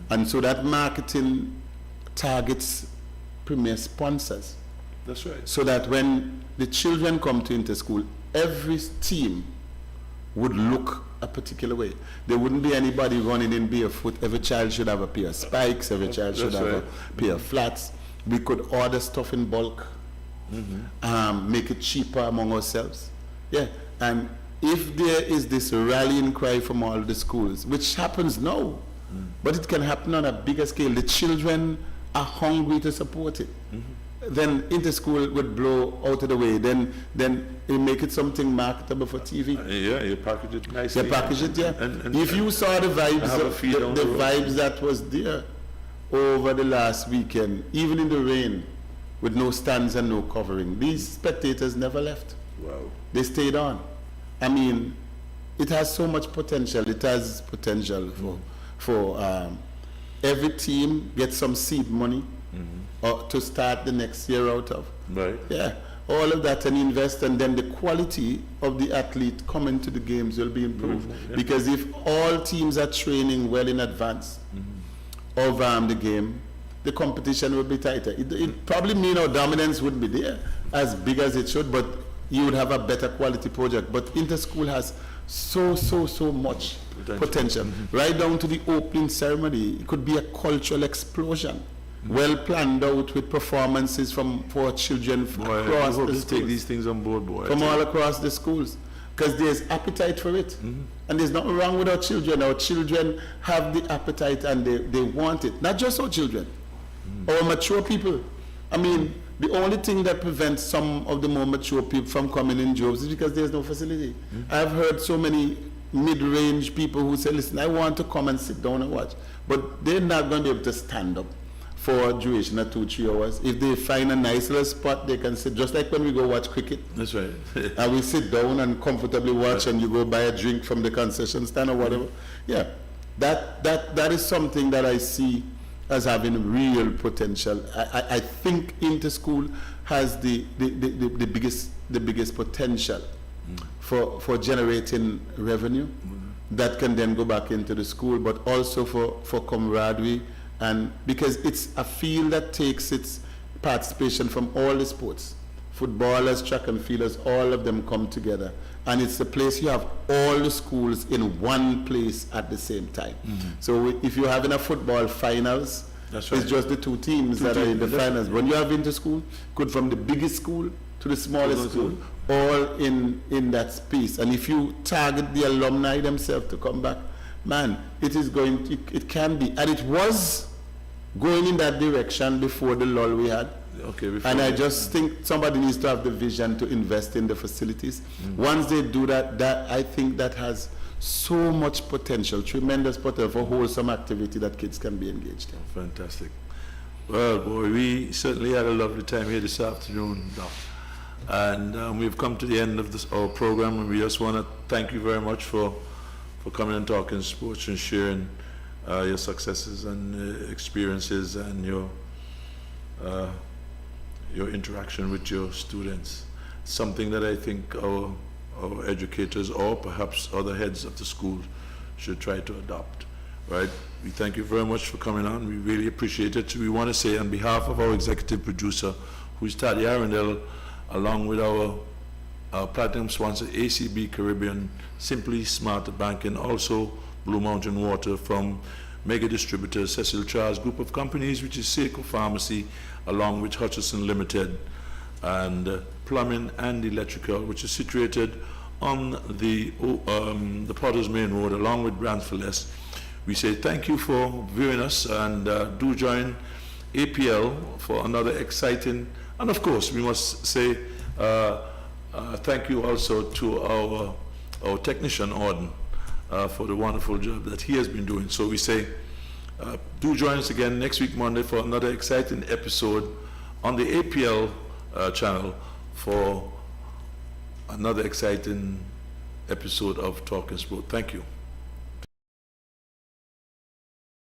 And so that marketing targets premier sponsors. That's right. So that when the children come to inter-school, every team would look a particular way. There wouldn't be anybody running in barefoot. Every child should have a pair of spikes. Every child should have a pair of flats. We could order stuff in bulk, make it cheaper among ourselves. Yeah, and if there is this rallying cry from all the schools, which happens now, but it can happen on a bigger scale. The children are hungry to support it. Then inter-school would blow out of the way. Then you make it something marketable for TV. You package it nicely. You package it, yeah. And if you saw the vibes, the vibes that was there over the last weekend, even in the rain, with no stands and no covering, these spectators never left. Wow. They stayed on. I mean, it has so much potential. It has potential for every team gets some seed money to start the next year out of. Right. Yeah. All of that and invest, and then the quality of the athlete coming to the games will be improved. Because if all teams are training well in advance of the game, the competition would be tighter. It probably mean our dominance wouldn't be there as big as it should, but you would have a better quality project. But inter-school has so much potential. Right down to the opening ceremony. It could be a cultural explosion. Well planned out with performances for children across the schools. Take these things on board, boy. From all across the schools. Because there's appetite for it. And there's nothing wrong with our children. Our children have the appetite and they want it. Not just our children. Our mature people. I mean, the only thing that prevents some of the more mature people from coming in jobs is because there's no facility. I've heard so many mid-range people who say, listen, I want to come and sit down and watch. But they're not going to be able to stand up for a duration of 2-3 hours. If they find a nice little spot, they can sit, just like when we go watch cricket. That's right. And we sit down and comfortably watch, and you go buy a drink from the concession stand or whatever. Yeah, that is something that I see as having real potential. I think inter-school has the biggest potential for generating revenue that can then go back into the school, but also for camaraderie. And because it's a field that takes its participation from all the sports, footballers, track and fielders, all of them come together. And it's the place you have all the schools in one place at the same time. So if you're having a football finals, that's right. It's just the two teams that are in the finals. When you have inter-school, good from the biggest school to the smallest school, all in that space. And if you target the alumni themselves to come back, man, it can be. And it was going in that direction before the lull we had. And I just think somebody needs to have the vision to invest in the facilities. Once they do that, I think that has so much potential, tremendous potential for wholesome activity that kids can be engaged in. Fantastic. Well, boy, we certainly had a lovely time here this afternoon, Doc. And we've come to the end of our program, and we just want to thank you very much for coming and talking sports and sharing your successes and experiences and your interaction with your students. Something that I think our educators or perhaps other heads of the school should try to adopt, right? We thank you very much for coming on. We really appreciate it. We want to say on behalf of our executive producer, who is Taddy Arundel, along with our platinum sponsor, ACB Caribbean, Simply Smart Banking, also Blue Mountain Water from mega distributor Cecil Charles Group of Companies, which is Seiko Pharmacy, along with Hutchison Limited, and Plumbing and Electrical, which is situated on the Potter's Main Road, along with Brantford. We say thank you for viewing us, and do join APL for another exciting, and of course we must say thank you also to our technician Auden for the wonderful job that he has been doing. So we say do join us again next week Monday for another exciting episode on the APL channel for another exciting episode of Talking Sport. Thank you.